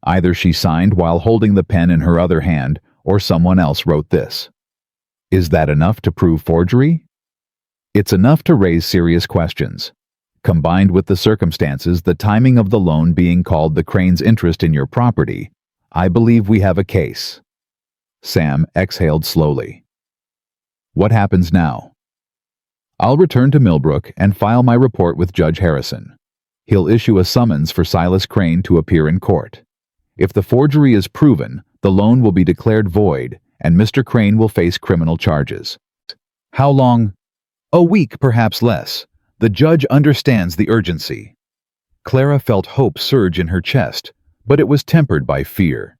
Either she signed while holding the pen in her other hand, or someone else wrote this. Is that enough to prove forgery? It's enough to raise serious questions. Combined with the circumstances, the timing of the loan being called the Crane's interest in your property, I believe we have a case." Sam exhaled slowly. "What happens now?" "I'll return to Millbrook and file my report with Judge Harrison. He'll issue a summons for Silas Crane to appear in court. If the forgery is proven, the loan will be declared void, and Mr. Crane will face criminal charges." "How long?" "A week, perhaps less. The judge understands the urgency." Clara felt hope surge in her chest, but it was tempered by fear.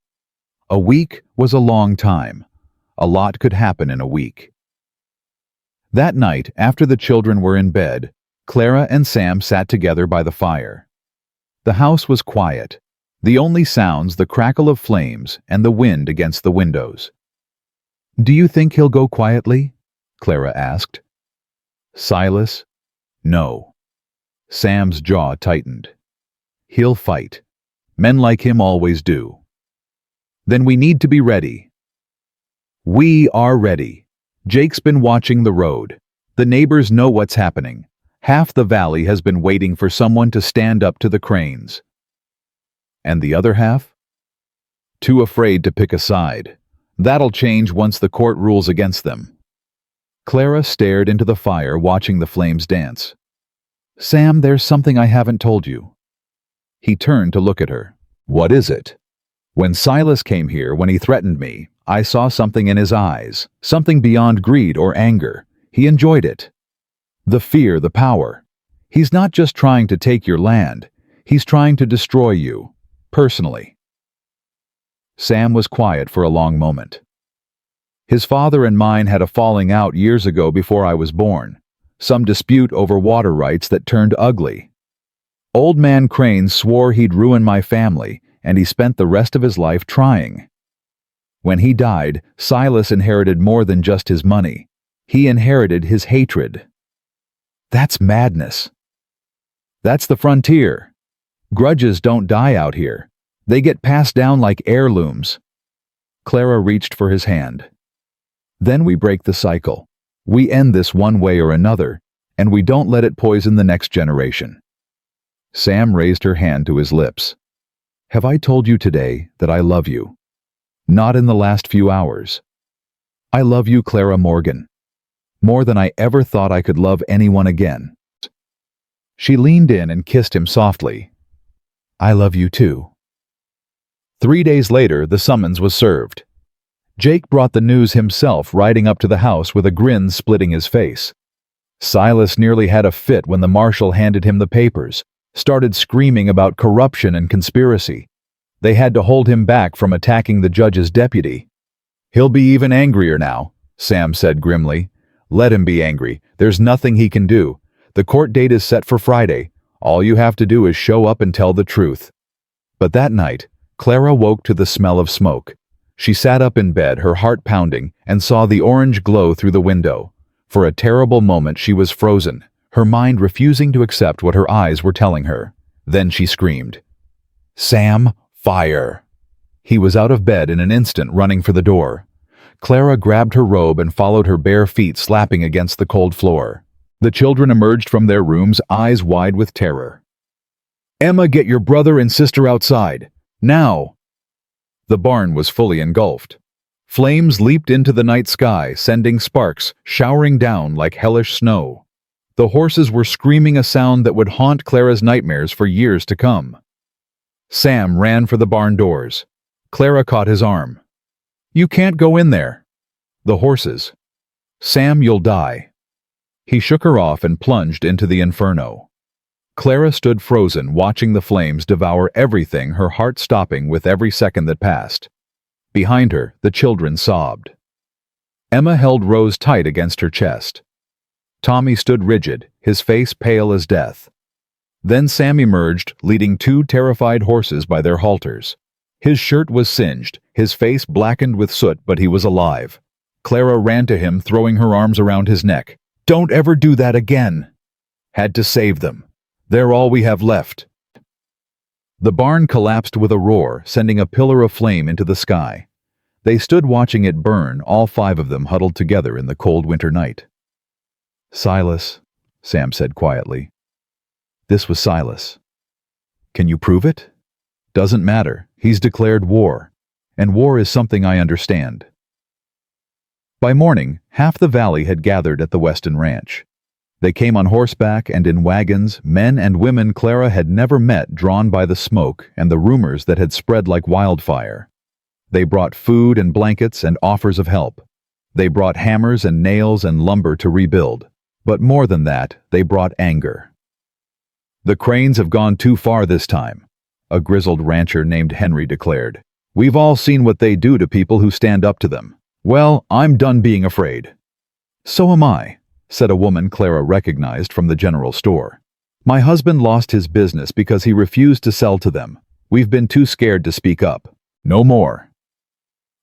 A week was a long time. A lot could happen in a week. That night, after the children were in bed, Clara and Sam sat together by the fire. The house was quiet. The only sounds the crackle of flames and the wind against the windows. "Do you think he'll go quietly?" Clara asked. "Silas? No." Sam's jaw tightened. "He'll fight. Men like him always do." "Then we need to be ready." "We are ready. Jake's been watching the road. The neighbors know what's happening. Half the valley has been waiting for someone to stand up to the Cranes." "And the other half?" "Too afraid to pick a side. That'll change once the court rules against them." Clara stared into the fire, watching the flames dance. "Sam, there's something I haven't told you." He turned to look at her. "What is it?" "When Silas came here, when he threatened me, I saw something in his eyes, something beyond greed or anger. He enjoyed it. The fear, the power. He's not just trying to take your land. He's trying to destroy you. Personally." Sam was quiet for a long moment. "His father and mine had a falling out years ago before I was born. Some dispute over water rights that turned ugly. Old man Crane swore he'd ruin my family, and he spent the rest of his life trying. When he died, Silas inherited more than just his money. He inherited his hatred." "That's madness." "That's the frontier. Grudges don't die out here. They get passed down like heirlooms." Clara reached for his hand. Then we break the cycle. We end this one way or another, and we don't let it poison the next generation. Sam raised her hand to his lips. Have I told you today that I love you? Not in the last few hours. I love you, Clara Morgan. More than I ever thought I could love anyone again. She leaned in and kissed him softly. I love you too. 3 days later, the summons was served. Jake brought the news himself, riding up to the house with a grin splitting his face. Silas nearly had a fit when the marshal handed him the papers, started screaming about corruption and conspiracy. They had to hold him back from attacking the judge's deputy. He'll be even angrier now, Sam said grimly. Let him be angry. There's nothing he can do. The court date is set for Friday. All you have to do is show up and tell the truth. But that night, Clara woke to the smell of smoke. She sat up in bed, her heart pounding, and saw the orange glow through the window. For a terrible moment she was frozen, her mind refusing to accept what her eyes were telling her. Then she screamed, Sam, fire! He was out of bed in an instant, running for the door. Clara grabbed her robe and followed her bare feet slapping against the cold floor. The children emerged from their rooms, eyes wide with terror. Emma, get your brother and sister outside. Now! The barn was fully engulfed. Flames leaped into the night sky, sending sparks showering down like hellish snow. The horses were screaming a sound that would haunt Clara's nightmares for years to come. Sam ran for the barn doors. Clara caught his arm. You can't go in there. The horses. Sam, you'll die. He shook her off and plunged into the inferno. Clara stood frozen, watching the flames devour everything, her heart stopping with every second that passed. Behind her, the children sobbed. Emma held Rose tight against her chest. Tommy stood rigid, his face pale as death. Then Sam emerged, leading 2 terrified horses by their halters. His shirt was singed, his face blackened with soot, but he was alive. Clara ran to him, throwing her arms around his neck. Don't ever do that again. Had to save them. They're all we have left. The barn collapsed with a roar, sending a pillar of flame into the sky. They stood watching it burn, all 5 of them huddled together in the cold winter night. Silas, Sam said quietly. This was Silas. Can you prove it? Doesn't matter. He's declared war. And war is something I understand. By morning, half the valley had gathered at the Weston Ranch. They came on horseback and in wagons, men and women Clara had never met, drawn by the smoke and the rumors that had spread like wildfire. They brought food and blankets and offers of help. They brought hammers and nails and lumber to rebuild. But more than that, they brought anger. The Cranes have gone too far this time, a grizzled rancher named Henry declared. We've all seen what they do to people who stand up to them. Well, I'm done being afraid. So am I, said a woman Clara recognized from the general store. My husband lost his business because he refused to sell to them. We've been too scared to speak up. No more.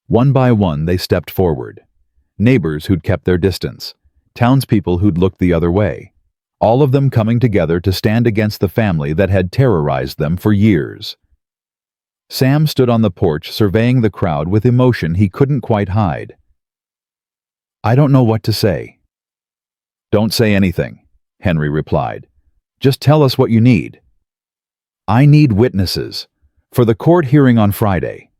One by one they stepped forward. Neighbors who'd kept their distance. Townspeople who'd looked the other way. All of them coming together to stand against the family that had terrorized them for years. Sam stood on the porch surveying the crowd with emotion he couldn't quite hide. I don't know what to say. Don't say anything, Henry replied. Just tell us what you need. I need witnesses for the court hearing on Friday.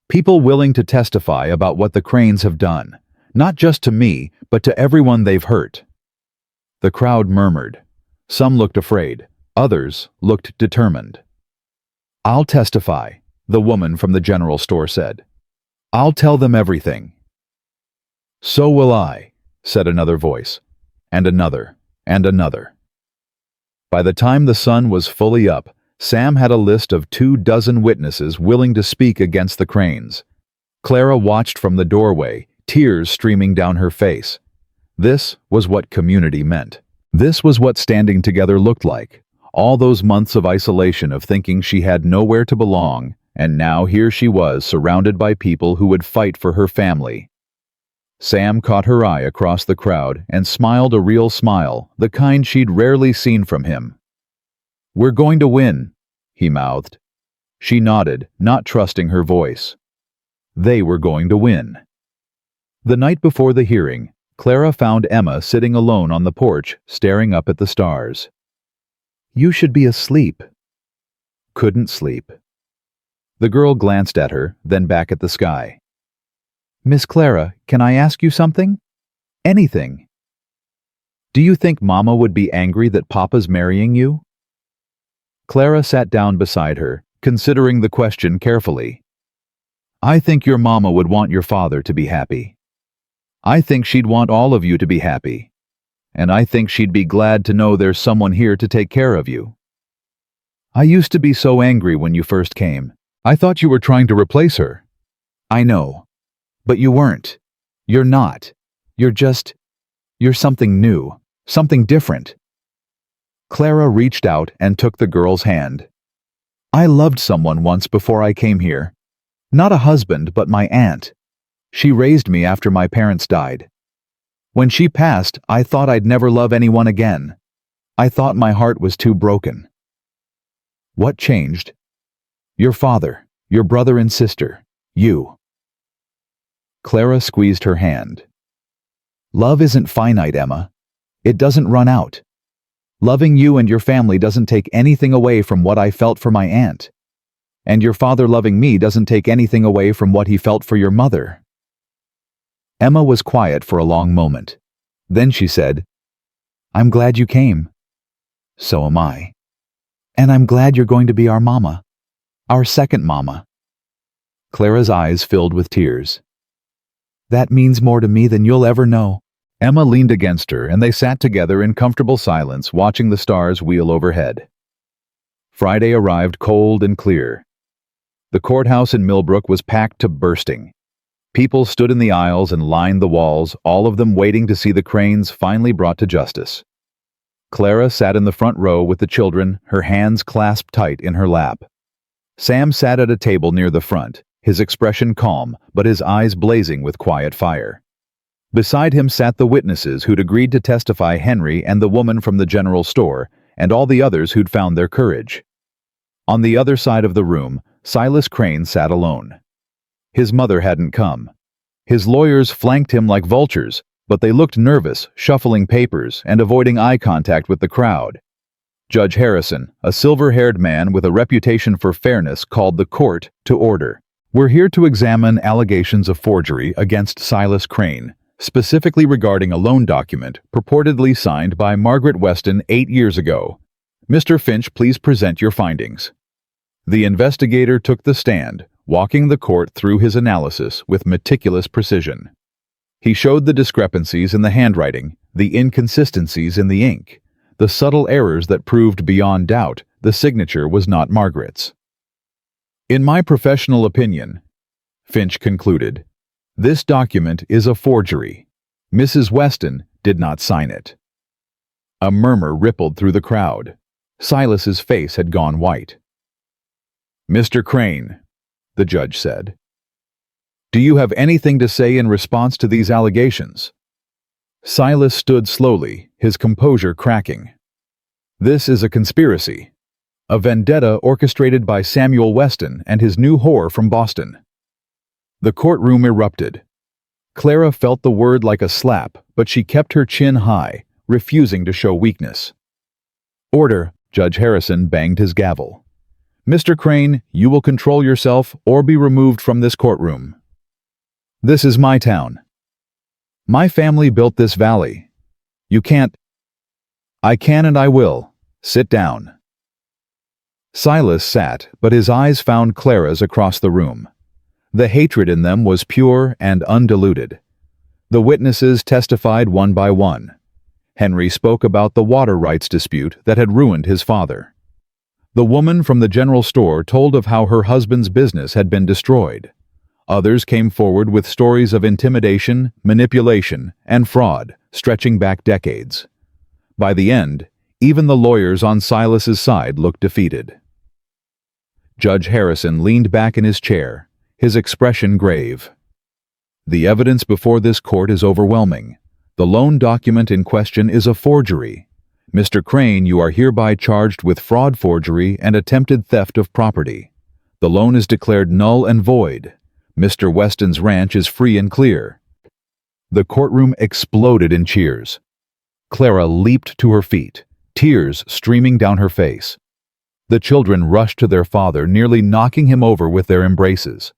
People willing to testify about what the Cranes have done, not just to me, but to everyone they've hurt. The crowd murmured. Some looked afraid, others looked determined. I'll testify, the woman from the general store said. I'll tell them everything. So will I, said another voice, and another, and another. By the time the sun was fully up, Sam had a list of 24 witnesses willing to speak against the Cranes. Clara watched from the doorway, tears streaming down her face. This was what community meant. This was what standing together looked like. All those months of isolation, of thinking she had nowhere to belong, and now here she was, surrounded by people who would fight for her family. Sam caught her eye across the crowd and smiled a real smile, the kind she'd rarely seen from him. We're going to win, he mouthed. She nodded, not trusting her voice. They were going to win. The night before the hearing, Clara found Emma sitting alone on the porch, staring up at the stars. "You should be asleep." "Couldn't sleep." The girl glanced at her, then back at the sky. "Miss Clara, can I ask you something? Anything. Do you think Mama would be angry that Papa's marrying you?" Clara sat down beside her, considering the question carefully. "I think your Mama would want your father to be happy. I think she'd want all of you to be happy. And I think she'd be glad to know there's someone here to take care of you. I used to be so angry when you first came. I thought you were trying to replace her." "I know. But you weren't. You're not. You're something new, something different." Clara reached out and took the girl's hand. "I loved someone once before I came here. Not a husband, but my aunt. She raised me after my parents died. When she passed, I thought I'd never love anyone again. I thought my heart was too broken." "What changed?" "Your father, your brother and sister, you." Clara squeezed her hand. "Love isn't finite, Emma. It doesn't run out. Loving you and your family doesn't take anything away from what I felt for my aunt. And your father loving me doesn't take anything away from what he felt for your mother." Emma was quiet for a long moment. Then she said, "I'm glad you came." "So am I. And I'm glad you're going to be our mama. Our second mama." Clara's eyes filled with tears. "That means more to me than you'll ever know." Emma leaned against her, and they sat together in comfortable silence, watching the stars wheel overhead. Friday arrived cold and clear. The courthouse in Millbrook was packed to bursting. People stood in the aisles and lined the walls, all of them waiting to see the Cranes finally brought to justice. Clara sat in the front row with the children, her hands clasped tight in her lap. Sam sat at a table near the front, his expression calm, but his eyes blazing with quiet fire. Beside him sat the witnesses who'd agreed to testify, Henry and the woman from the general store, and all the others who'd found their courage. On the other side of the room, Silas Crane sat alone. His mother hadn't come. His lawyers flanked him like vultures, but they looked nervous, shuffling papers and avoiding eye contact with the crowd. Judge Harrison, a silver-haired man with a reputation for fairness, called the court to order. "We're here to examine allegations of forgery against Silas Crane, specifically regarding a loan document purportedly signed by Margaret Weston 8 years ago. Mr. Finch, please present your findings." The investigator took the stand, walking the court through his analysis with meticulous precision. He showed the discrepancies in the handwriting, the inconsistencies in the ink, the subtle errors that proved beyond doubt the signature was not Margaret's. "In my professional opinion," Finch concluded, "this document is a forgery. Mrs. Weston did not sign it." A murmur rippled through the crowd. Silas's face had gone white. "Mr. Crane," the judge said, "do you have anything to say in response to these allegations?" Silas stood slowly, his composure cracking. "This is a conspiracy. A vendetta orchestrated by Samuel Weston and his new whore from Boston." The courtroom erupted. Clara felt the word like a slap, but she kept her chin high, refusing to show weakness. "Order!" Judge Harrison banged his gavel. "Mr. Crane, you will control yourself or be removed from this courtroom. This is my town. My family built this valley. You can't—" "I can and I will. Sit down." Silas sat, but his eyes found Clara's across the room. The hatred in them was pure and undiluted. The witnesses testified one by one. Henry spoke about the water rights dispute that had ruined his father. The woman from the general store told of how her husband's business had been destroyed. Others came forward with stories of intimidation, manipulation, and fraud, stretching back decades. By the end, even the lawyers on Silas's side looked defeated. Judge Harrison leaned back in his chair, his expression grave. "The evidence before this court is overwhelming. The loan document in question is a forgery. Mr. Crane, you are hereby charged with fraud, forgery, and attempted theft of property. The loan is declared null and void. Mr. Weston's ranch is free and clear." The courtroom exploded in cheers. Clara leaped to her feet, tears streaming down her face. The children rushed to their father, nearly knocking him over with their embraces.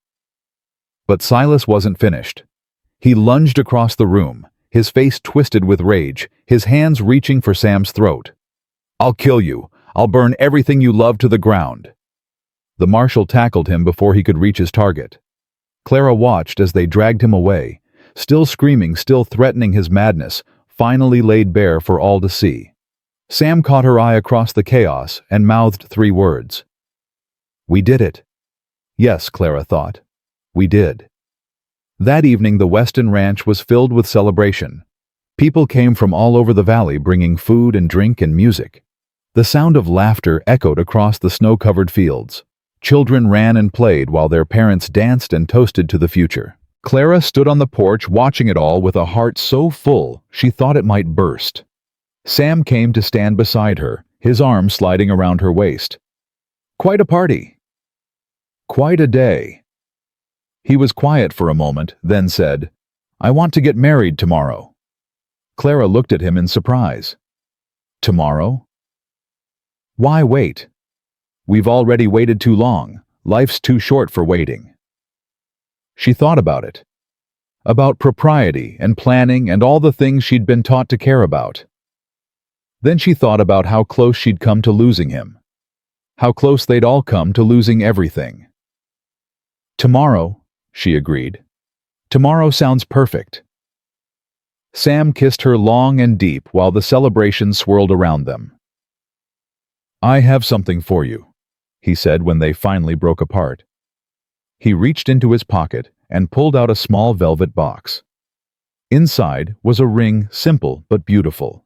But Silas wasn't finished. He lunged across the room, his face twisted with rage, his hands reaching for Sam's throat. "I'll kill you. I'll burn everything you love to the ground." The marshal tackled him before he could reach his target. Clara watched as they dragged him away, still screaming, still threatening his madness, finally laid bare for all to see. Sam caught her eye across the chaos and mouthed 3 words. "We did it." Yes, Clara thought. We did. That evening the Weston Ranch was filled with celebration. People came from all over the valley bringing food and drink and music. The sound of laughter echoed across the snow-covered fields. Children ran and played while their parents danced and toasted to the future. Clara stood on the porch watching it all with a heart so full she thought it might burst. Sam came to stand beside her, his arm sliding around her waist. "Quite a party." "Quite a day." He was quiet for a moment, then said, "I want to get married tomorrow." Clara looked at him in surprise. "Tomorrow? Why wait? We've already waited too long. Life's too short for waiting." She thought about it. About propriety and planning and all the things she'd been taught to care about. Then she thought about how close she'd come to losing him. How close they'd all come to losing everything. "Tomorrow," she agreed. "Tomorrow sounds perfect." Sam kissed her long and deep while the celebration swirled around them. "I have something for you," he said when they finally broke apart. He reached into his pocket and pulled out a small velvet box. Inside was a ring, simple but beautiful.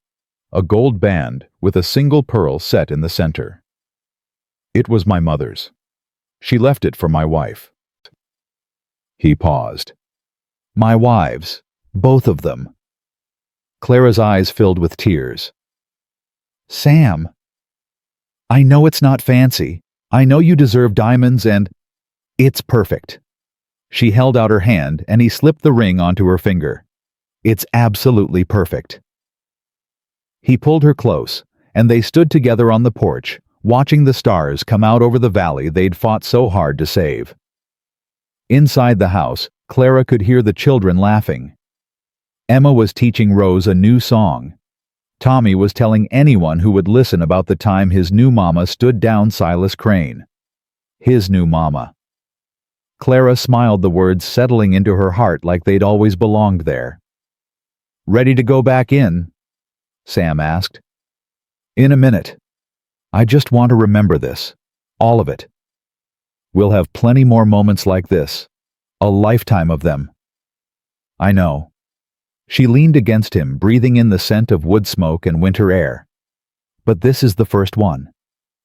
A gold band with a single pearl set in the center. "It was my mother's. She left it for my wife." He paused. "My wives, both of them." Clara's eyes filled with tears. "Sam, I know it's not fancy. I know you deserve diamonds and it's perfect." She held out her hand and he slipped the ring onto her finger. "It's absolutely perfect." He pulled her close, and they stood together on the porch, watching the stars come out over the valley they'd fought so hard to save. Inside the house, Clara could hear the children laughing. Emma was teaching Rose a new song. Tommy was telling anyone who would listen about the time his new mama stood down Silas Crane. His new mama. Clara smiled, the words settling into her heart like they'd always belonged there. "Ready to go back in?" Sam asked. "In a minute. I just want to remember this. All of it. We'll have plenty more moments like this. A lifetime of them." "I know." She leaned against him, breathing in the scent of wood smoke and winter air. "But this is the first one.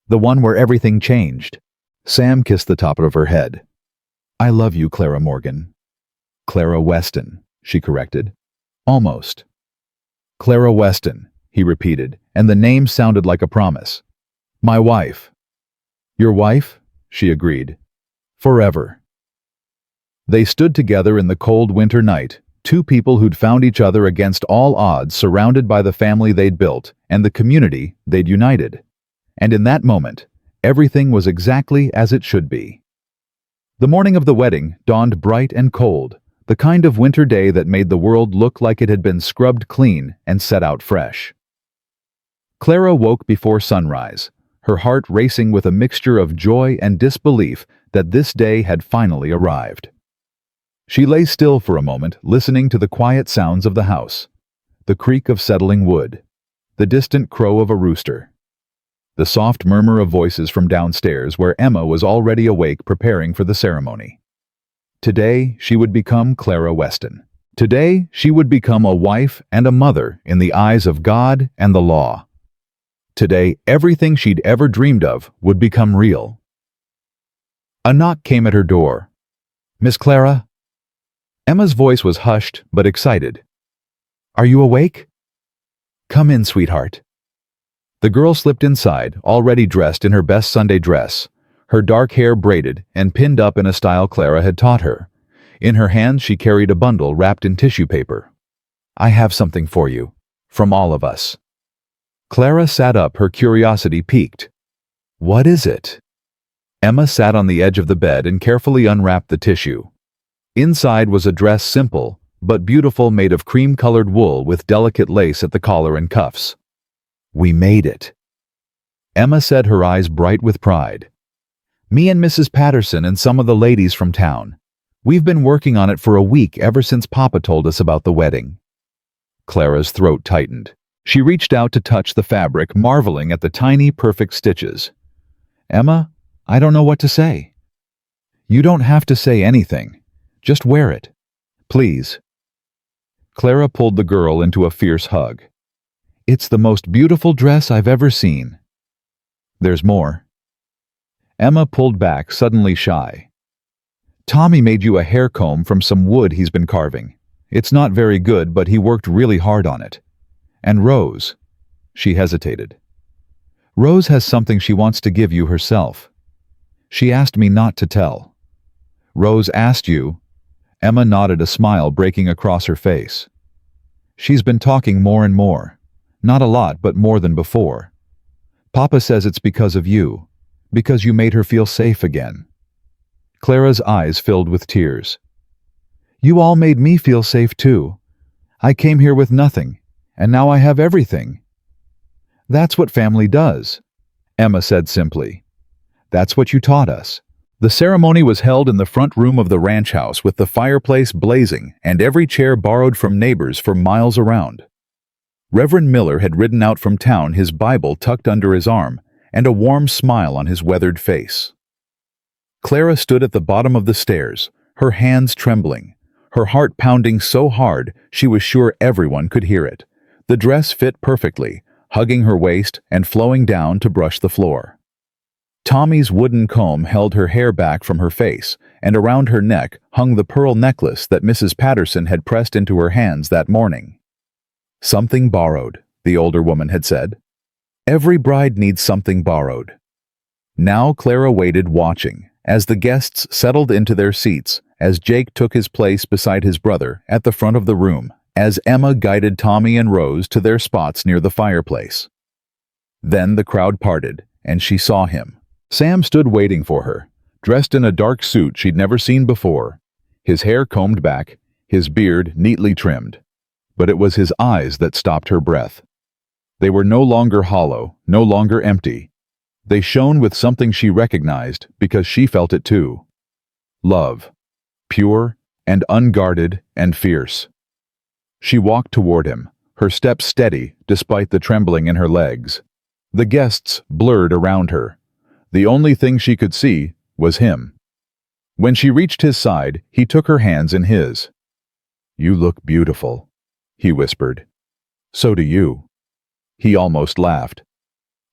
The one where everything changed." Sam kissed the top of her head. "I love you, Clara Morgan." "Clara Weston," she corrected. "Almost." "Clara Weston," he repeated, and the name sounded like a promise. "My wife." "Your wife?" she agreed. "Forever." They stood together in the cold winter night, 2 people who'd found each other against all odds, surrounded by the family they'd built and the community they'd united. And in that moment, everything was exactly as it should be. The morning of the wedding dawned bright and cold, the kind of winter day that made the world look like it had been scrubbed clean and set out fresh. Clara woke before sunrise, her heart racing with a mixture of joy and disbelief that this day had finally arrived. She lay still for a moment, listening to the quiet sounds of the house, the creak of settling wood, the distant crow of a rooster, the soft murmur of voices from downstairs where Emma was already awake preparing for the ceremony. Today she would become Clara Weston. Today she would become a wife and a mother in the eyes of God and the law. Today everything she'd ever dreamed of would become real. A knock came at her door. "Miss Clara?" Emma's voice was hushed but excited. "Are you awake?" "Come in, sweetheart." The girl slipped inside, already dressed in her best Sunday dress, her dark hair braided and pinned up in a style Clara had taught her. In her hand she carried a bundle wrapped in tissue paper. I have something for you. From all of us. Clara sat up, her curiosity piqued. What is it? Emma sat on the edge of the bed and carefully unwrapped the tissue. Inside was a dress, simple but beautiful, made of cream-colored wool with delicate lace at the collar and cuffs. We made it. Emma said, her eyes bright with pride. Me and Mrs. Patterson and some of the ladies from town. We've been working on it for a week, ever since Papa told us about the wedding. Clara's throat tightened. She reached out to touch the fabric, marveling at the tiny, perfect stitches. Emma, I don't know what to say. You don't have to say anything. Just wear it. Please. Clara pulled the girl into a fierce hug. It's the most beautiful dress I've ever seen. There's more. Emma pulled back, suddenly shy. Tommy made you a hair comb from some wood he's been carving. It's not very good, but he worked really hard on it. And Rose. She hesitated. Rose has something she wants to give you herself. She asked me not to tell. Rose asked you? Emma nodded, a smile breaking across her face. She's been talking more and more. Not a lot, but more than before. Papa says it's because of you. Because you made her feel safe again. Clara's eyes filled with tears. You all made me feel safe too. I came here with nothing, and now I have everything. That's what family does, Emma said simply. That's what you taught us. The ceremony was held in the front room of the ranch house, with the fireplace blazing and every chair borrowed from neighbors for miles around. Reverend Miller had ridden out from town, his Bible tucked under his arm and a warm smile on his weathered face. Clara stood at the bottom of the stairs, her hands trembling, her heart pounding so hard she was sure everyone could hear it. The dress fit perfectly, hugging her waist and flowing down to brush the floor. Tommy's wooden comb held her hair back from her face, and around her neck hung the pearl necklace that Mrs. Patterson had pressed into her hands that morning. Something borrowed, the older woman had said. Every bride needs something borrowed. Now Clara waited, watching, as the guests settled into their seats, as Jake took his place beside his brother at the front of the room, as Emma guided Tommy and Rose to their spots near the fireplace. Then the crowd parted, and she saw him. Sam stood waiting for her, dressed in a dark suit she'd never seen before, his hair combed back, his beard neatly trimmed. But it was his eyes that stopped her breath. They were no longer hollow, no longer empty. They shone with something she recognized because she felt it too. Love. Pure and unguarded and fierce. She walked toward him, her steps steady despite the trembling in her legs. The guests blurred around her. The only thing she could see was him. When she reached his side, he took her hands in his. You look beautiful, he whispered. So do you. He almost laughed.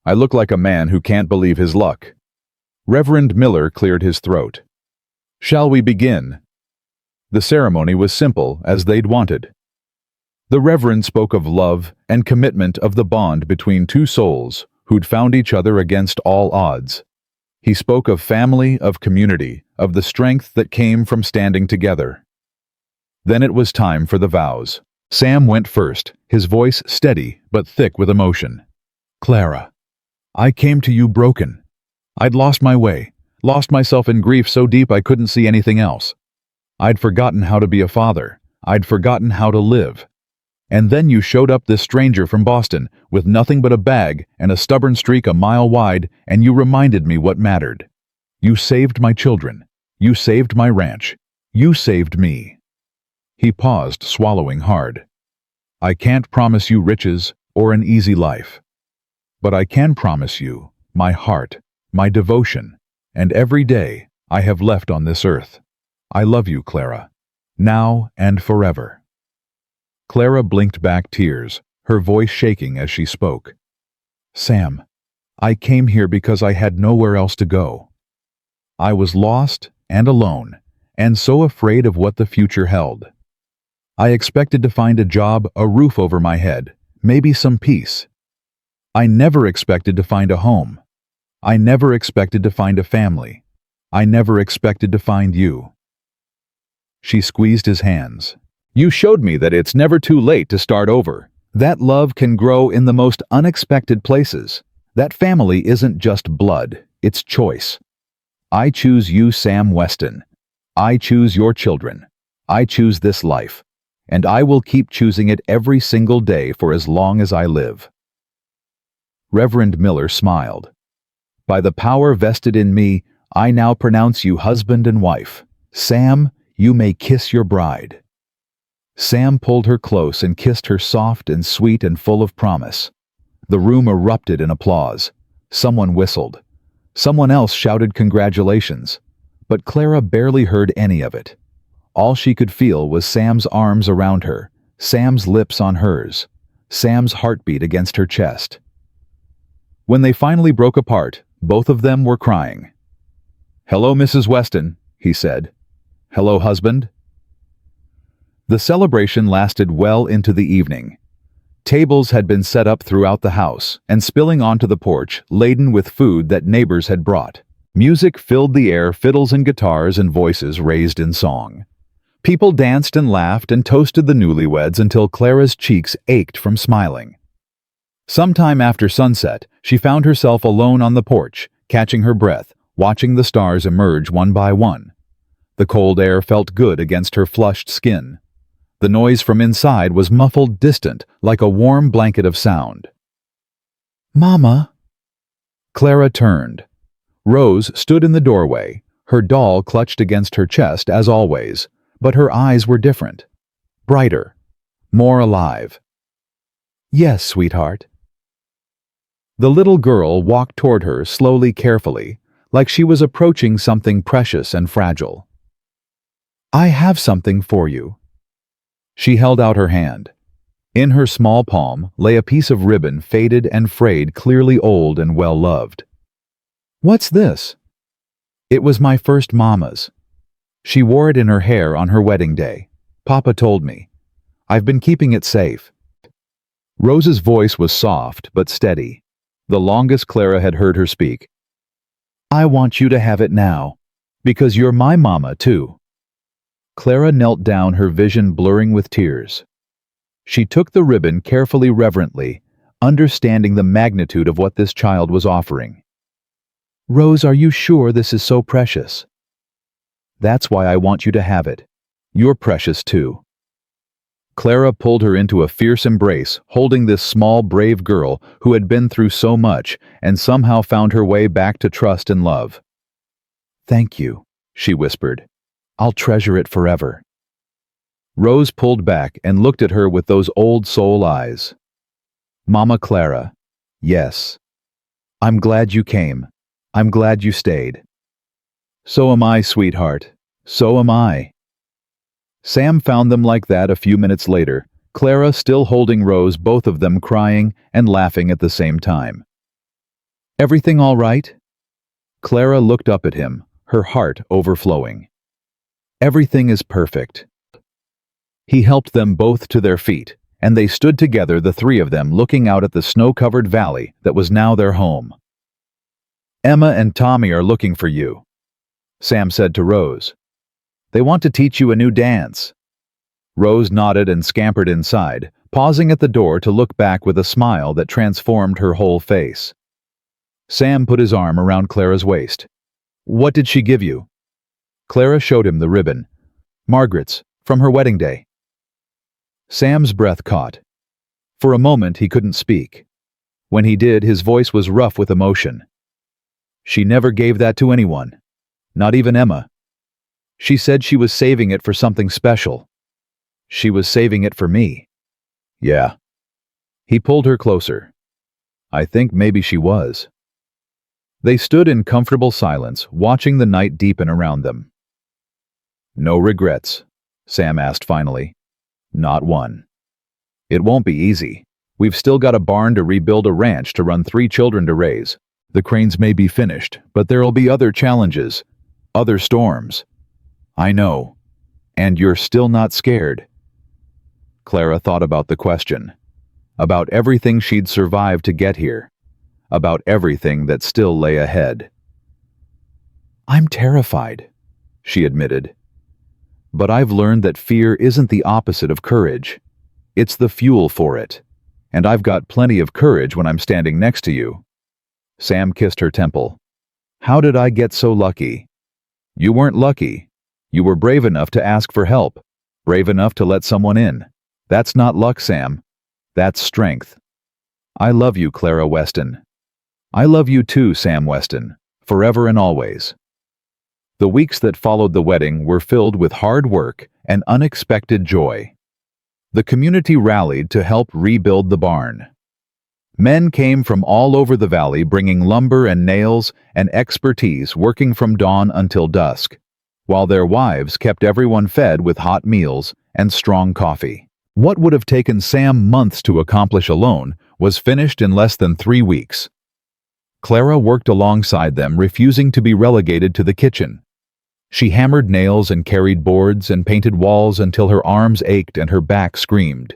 I look like a man who can't believe his luck. Reverend Miller cleared his throat. Shall we begin? The ceremony was simple, as they'd wanted. The Reverend spoke of love and commitment, of the bond between two souls who'd found each other against all odds. He spoke of family, of community, of the strength that came from standing together. Then it was time for the vows. Sam went first, his voice steady but thick with emotion. Clara, I came to you broken. I'd lost my way, lost myself in grief so deep I couldn't see anything else. I'd forgotten how to be a father. I'd forgotten how to live. And then you showed up, this stranger from Boston, with nothing but a bag and a stubborn streak a mile wide, and you reminded me what mattered. You saved my children. You saved my ranch. You saved me. He paused, swallowing hard. I can't promise you riches or an easy life. But I can promise you my heart, my devotion, and every day I have left on this earth. I love you, Clara, now and forever. Clara blinked back tears, her voice shaking as she spoke. Sam, I came here because I had nowhere else to go. I was lost and alone, and so afraid of what the future held. I expected to find a job, a roof over my head, maybe some peace. I never expected to find a home. I never expected to find a family. I never expected to find you. She squeezed his hands. You showed me that it's never too late to start over. That love can grow in the most unexpected places. That family isn't just blood, it's choice. I choose you, Sam Weston. I choose your children. I choose this life. And I will keep choosing it every single day for as long as I live. Reverend Miller smiled. By the power vested in me, I now pronounce you husband and wife. Sam, you may kiss your bride. Sam pulled her close and kissed her soft and sweet and full of promise. The room erupted in applause. Someone whistled. Someone else shouted congratulations. But Clara barely heard any of it. All she could feel was Sam's arms around her, Sam's lips on hers, Sam's heartbeat against her chest. When they finally broke apart, both of them were crying. "Hello, Mrs. Weston," he said. "Hello, husband." The celebration lasted well into the evening. Tables had been set up throughout the house and spilling onto the porch, laden with food that neighbors had brought. Music filled the air, fiddles and guitars and voices raised in song. People danced and laughed and toasted the newlyweds until Clara's cheeks ached from smiling. Sometime after sunset, she found herself alone on the porch, catching her breath, watching the stars emerge one by one. The cold air felt good against her flushed skin. The noise from inside was muffled, distant, like a warm blanket of sound. "Mama." Clara turned. Rose stood in the doorway, her doll clutched against her chest as always, but her eyes were different. Brighter. More alive. "Yes, sweetheart." The little girl walked toward her slowly, carefully, like she was approaching something precious and fragile. "I have something for you." She held out her hand. In her small palm lay a piece of ribbon, faded and frayed, clearly old and well-loved. "What's this?" "It was my first mama's. She wore it in her hair on her wedding day. Papa told me. I've been keeping it safe." Rose's voice was soft but steady, the longest Clara had heard her speak. "I want you to have it now, because you're my mama too." Clara knelt down, her vision blurring with tears. She took the ribbon carefully, reverently, understanding the magnitude of what this child was offering. "Rose, are you sure this is so precious?" "That's why I want you to have it. You're precious too." Clara pulled her into a fierce embrace, holding this small, brave girl who had been through so much and somehow found her way back to trust and love. "Thank you," she whispered. "I'll treasure it forever." Rose pulled back and looked at her with those old soul eyes. "Mama Clara, yes. I'm glad you came. I'm glad you stayed." "So am I, sweetheart. So am I." Sam found them like that a few minutes later, Clara still holding Rose, both of them crying and laughing at the same time. "Everything all right?" Clara looked up at him, her heart overflowing. "Everything is perfect." He helped them both to their feet, and they stood together, the three of them, looking out at the snow-covered valley that was now their home. "Emma and Tommy are looking for you," Sam said to Rose. "They want to teach you a new dance." Rose nodded and scampered inside, pausing at the door to look back with a smile that transformed her whole face. Sam put his arm around Clara's waist. "What did she give you?" Clara showed him the ribbon. "Margaret's, from her wedding day." Sam's breath caught. For a moment he couldn't speak. When he did, his voice was rough with emotion. "She never gave that to anyone. Not even Emma. She said she was saving it for something special. She was saving it for me." "Yeah." He pulled her closer. "I think maybe she was." They stood in comfortable silence, watching the night deepen around them. "No regrets?" Sam asked finally. "Not one. It won't be easy. We've still got a barn to rebuild, a ranch to run, 3 children to raise. The cranes may be finished, but there'll be other challenges, other storms." "I know. And you're still not scared?" Clara thought about the question, about everything she'd survived to get here, about everything that still lay ahead. "I'm terrified," she admitted. But I've learned that fear isn't the opposite of courage. It's the fuel for it. And I've got plenty of courage when I'm standing next to you." Sam kissed her temple. "How did I get so lucky?" "You weren't lucky. You were brave enough to ask for help, brave enough to let someone in. That's not luck, Sam. That's strength. I love you, Clara Weston. I love you too, Sam Weston, forever and always." The weeks that followed the wedding were filled with hard work and unexpected joy. The community rallied to help rebuild the barn. Men came from all over the valley bringing lumber and nails and expertise, working from dawn until dusk, while their wives kept everyone fed with hot meals and strong coffee. What would have taken Sam months to accomplish alone was finished in less than 3 weeks. Clara worked alongside them, refusing to be relegated to the kitchen. She hammered nails and carried boards and painted walls until her arms ached and her back screamed.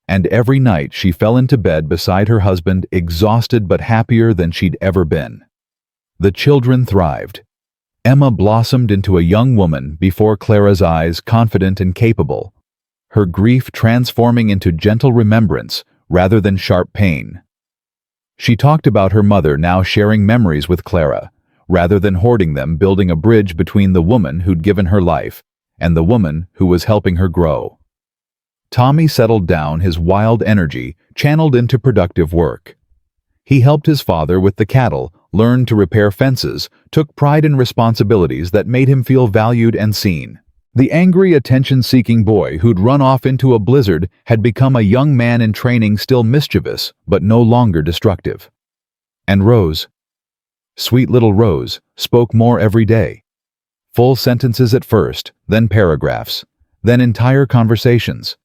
And every night she fell into bed beside her husband, exhausted but happier than she'd ever been. The children thrived. Emma blossomed into a young woman before Clara's eyes, confident and capable, her grief transforming into gentle remembrance rather than sharp pain. She talked about her mother, now sharing memories with Clara, rather than hoarding them, building a bridge between the woman who'd given her life and the woman who was helping her grow. Tommy settled down, his wild energy channeled into productive work. He helped his father with the cattle, learned to repair fences, took pride in responsibilities that made him feel valued and seen. The angry, attention-seeking boy who'd run off into a blizzard had become a young man in training, still mischievous, but no longer destructive. And Rose, sweet little Rose, spoke more every day. Full sentences at first, then paragraphs, then entire conversations.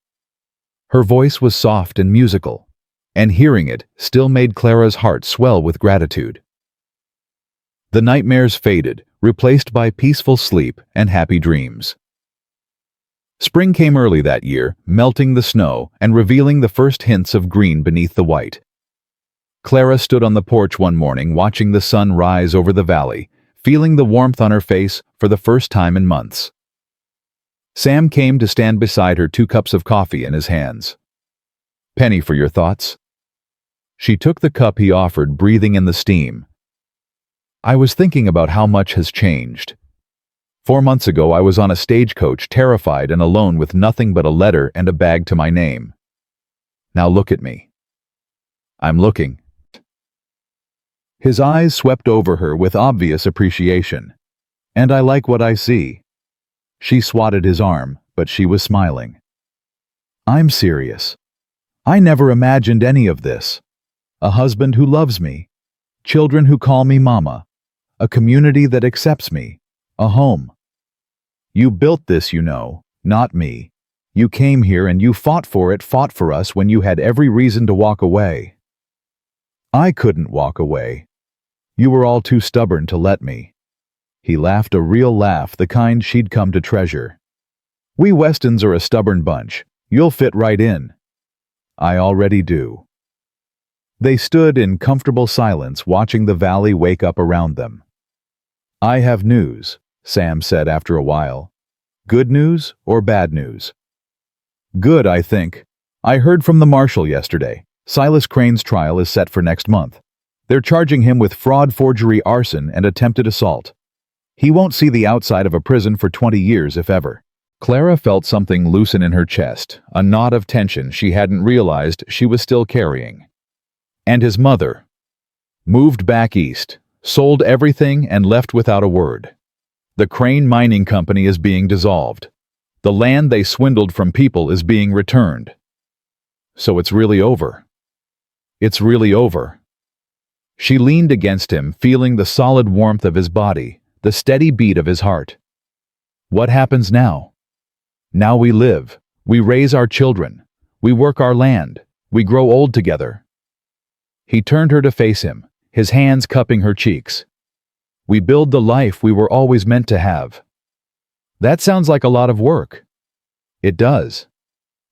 Her voice was soft and musical, and hearing it still made Clara's heart swell with gratitude. The nightmares faded, replaced by peaceful sleep and happy dreams. Spring came early that year, melting the snow and revealing the first hints of green beneath the white. Clara stood on the porch one morning, watching the sun rise over the valley, feeling the warmth on her face for the first time in months. Sam came to stand beside her, 2 cups of coffee in his hands. "Penny, for your thoughts." She took the cup he offered, breathing in the steam. "I was thinking about how much has changed. 4 months ago I was on a stagecoach, terrified and alone with nothing but a letter and a bag to my name. Now look at me. I'm looking." His eyes swept over her with obvious appreciation. "And I like what I see." She swatted his arm, but she was smiling. "I'm serious. I never imagined any of this. A husband who loves me, children who call me mama, a community that accepts me, a home. You built this, you know, not me. You came here and you fought for it, fought for us when you had every reason to walk away. I couldn't walk away. You were all too stubborn to let me." He laughed, a real laugh, the kind she'd come to treasure. "We Westons are a stubborn bunch. You'll fit right in." "I already do." They stood in comfortable silence, watching the valley wake up around them. "I have news," Sam said after a while. "Good news or bad news?" "Good, I think. I heard from the marshal yesterday. Silas Crane's trial is set for next month. They're charging him with fraud, forgery, arson, and attempted assault. He won't see the outside of a prison for 20 years, if ever." Clara felt something loosen in her chest, a knot of tension she hadn't realized she was still carrying. And his mother moved back east, sold everything and left without a word. The Crane Mining Company is being dissolved. The land they swindled from people is being returned. So it's really over. It's really over. She leaned against him, feeling the solid warmth of his body, the steady beat of his heart. What happens now? Now we live, we raise our children, we work our land, we grow old together. He turned her to face him, his hands cupping her cheeks. We build the life we were always meant to have. That sounds like a lot of work. It does.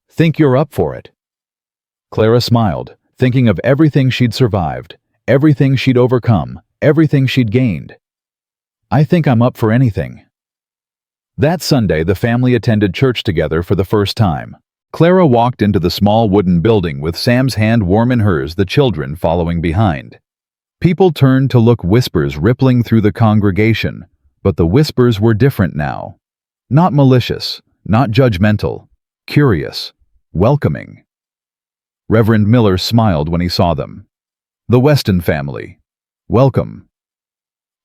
Think you're up for it? Clara smiled, thinking of everything she'd survived, everything she'd overcome, everything she'd gained. I think I'm up for anything. That Sunday, the family attended church together for the first time. Clara walked into the small wooden building with Sam's hand warm in hers, the children following behind. People turned to look, whispers rippling through the congregation, but the whispers were different now. Not malicious, not judgmental, curious, welcoming. Reverend Miller smiled when he saw them. The Weston family. Welcome.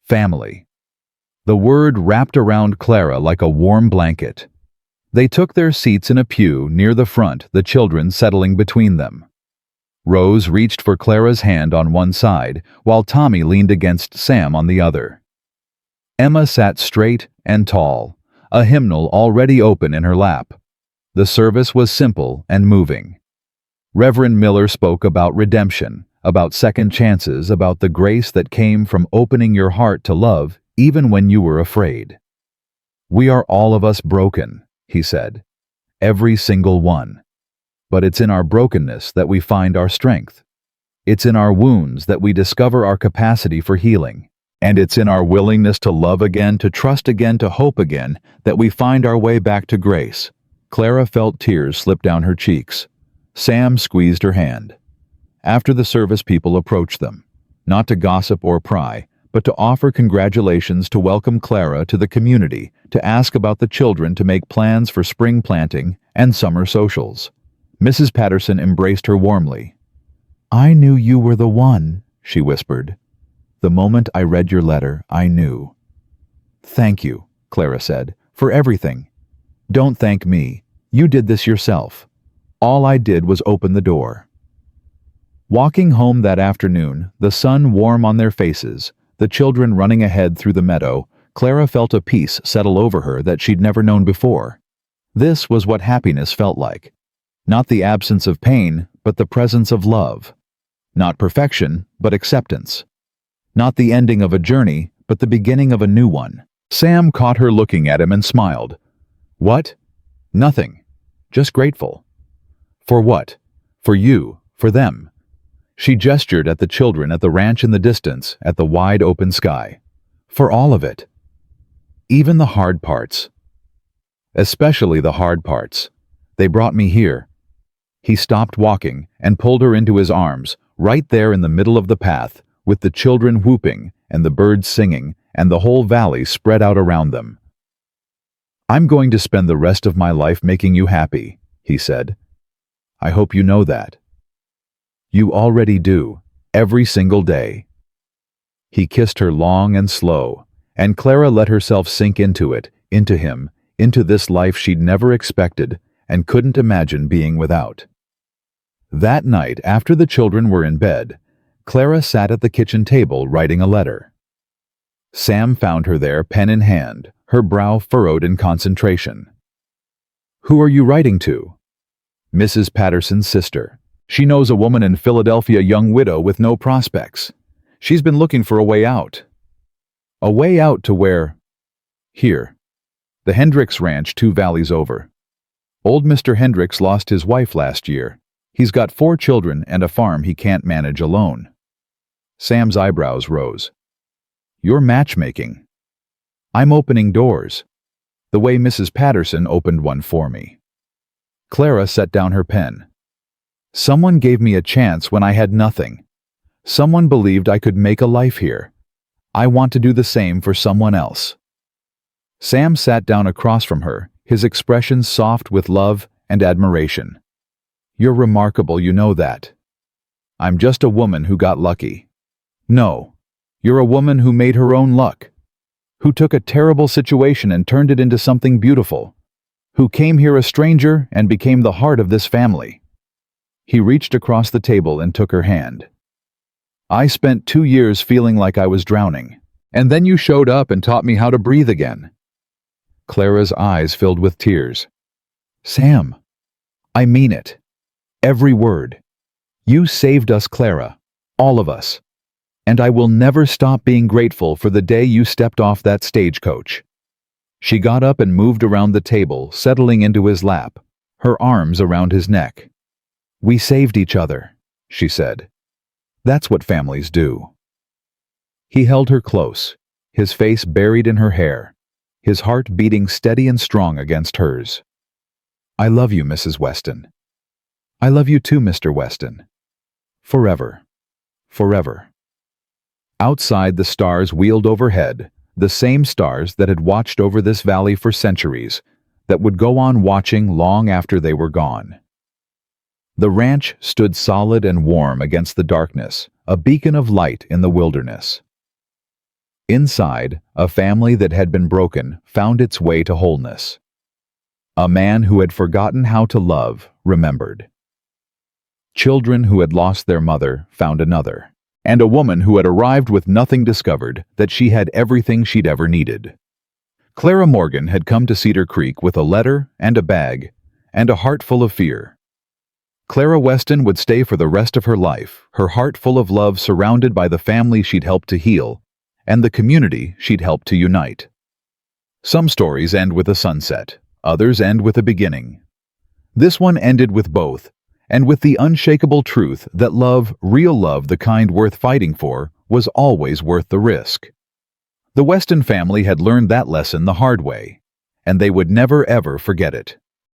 Family. The word wrapped around Clara like a warm blanket. They took their seats in a pew near the front, the children settling between them. Rose reached for Clara's hand on one side, while Tommy leaned against Sam on the other. Emma sat straight and tall, a hymnal already open in her lap. The service was simple and moving. Reverend Miller spoke about redemption, about second chances, about the grace that came from opening your heart to love even when you were afraid. We are all of us broken, he said. Every single one. But it's in our brokenness that we find our strength. It's in our wounds that we discover our capacity for healing. And it's in our willingness to love again, to trust again, to hope again, that we find our way back to grace. Clara felt tears slip down her cheeks. Sam squeezed her hand. After the service, people approached them, not to gossip or pry, but to offer congratulations, to welcome Clara to the community, to ask about the children, to make plans for spring planting and summer socials. Mrs. Patterson embraced her warmly. "I knew you were the one," she whispered. "The moment I read your letter, I knew." "Thank you," Clara said, "for everything. Don't thank me. You did this yourself. All I did was open the door." Walking home that afternoon, the sun warm on their faces, the children running ahead through the meadow, Clara felt a peace settle over her that she'd never known before. This was what happiness felt like. Not the absence of pain, but the presence of love. Not perfection, but acceptance. Not the ending of a journey, but the beginning of a new one. Sam caught her looking at him and smiled. "What?" "Nothing. Just grateful." "For what?" "For you. For them." She gestured at the children, at the ranch in the distance, at the wide open sky. "For all of it. Even the hard parts. Especially the hard parts. They brought me here." He stopped walking and pulled her into his arms, right there in the middle of the path, with the children whooping and the birds singing and the whole valley spread out around them. "I'm going to spend the rest of my life making you happy," he said. "I hope you know that." "You already do, every single day." He kissed her long and slow, and Clara let herself sink into it, into him, into this life she'd never expected and couldn't imagine being without. That night, after the children were in bed, Clara sat at the kitchen table writing a letter. Sam found her there, pen in hand, her brow furrowed in concentration. "Who are you writing to?" "Mrs. Patterson's sister. She knows a woman in Philadelphia, young widow with no prospects. She's been looking for a way out." "A way out to where?" "Here. The Hendricks Ranch, 2 valleys over. Old Mr. Hendricks lost his wife last year. He's got 4 children and a farm he can't manage alone." Sam's eyebrows rose. "You're matchmaking." "I'm opening doors. The way Mrs. Patterson opened one for me." Clara set down her pen. "Someone gave me a chance when I had nothing. Someone believed I could make a life here. I want to do the same for someone else." Sam sat down across from her, his expression soft with love and admiration. "You're remarkable, you know that." "I'm just a woman who got lucky." "No, you're a woman who made her own luck. Who took a terrible situation and turned it into something beautiful. Who came here a stranger and became the heart of this family." He reached across the table and took her hand. "I spent 2 years feeling like I was drowning, and then you showed up and taught me how to breathe again." Clara's eyes filled with tears. "Sam, I mean it. Every word. You saved us, Clara. All of us. And I will never stop being grateful for the day you stepped off that stagecoach." She got up and moved around the table, settling into his lap, her arms around his neck. "We saved each other," she said. "That's what families do." He held her close, his face buried in her hair, his heart beating steady and strong against hers. "I love you, Mrs. Weston. I love you too, Mr. Weston. Forever. Forever." Outside, the stars wheeled overhead, the same stars that had watched over this valley for centuries, that would go on watching long after they were gone. The ranch stood solid and warm against the darkness, a beacon of light in the wilderness. Inside, a family that had been broken found its way to wholeness. A man who had forgotten how to love remembered. Children who had lost their mother found another. And a woman who had arrived with nothing discovered that she had everything she'd ever needed. Clara Morgan had come to Cedar Creek with a letter and a bag and a heart full of fear. Clara Weston would stay for the rest of her life, her heart full of love, surrounded by the family she'd helped to heal and the community she'd helped to unite. Some stories end with a sunset, others end with a beginning. This one ended with both, and with the unshakable truth that love, real love, the kind worth fighting for, was always worth the risk. The Weston family had learned that lesson the hard way, and they would never ever forget it.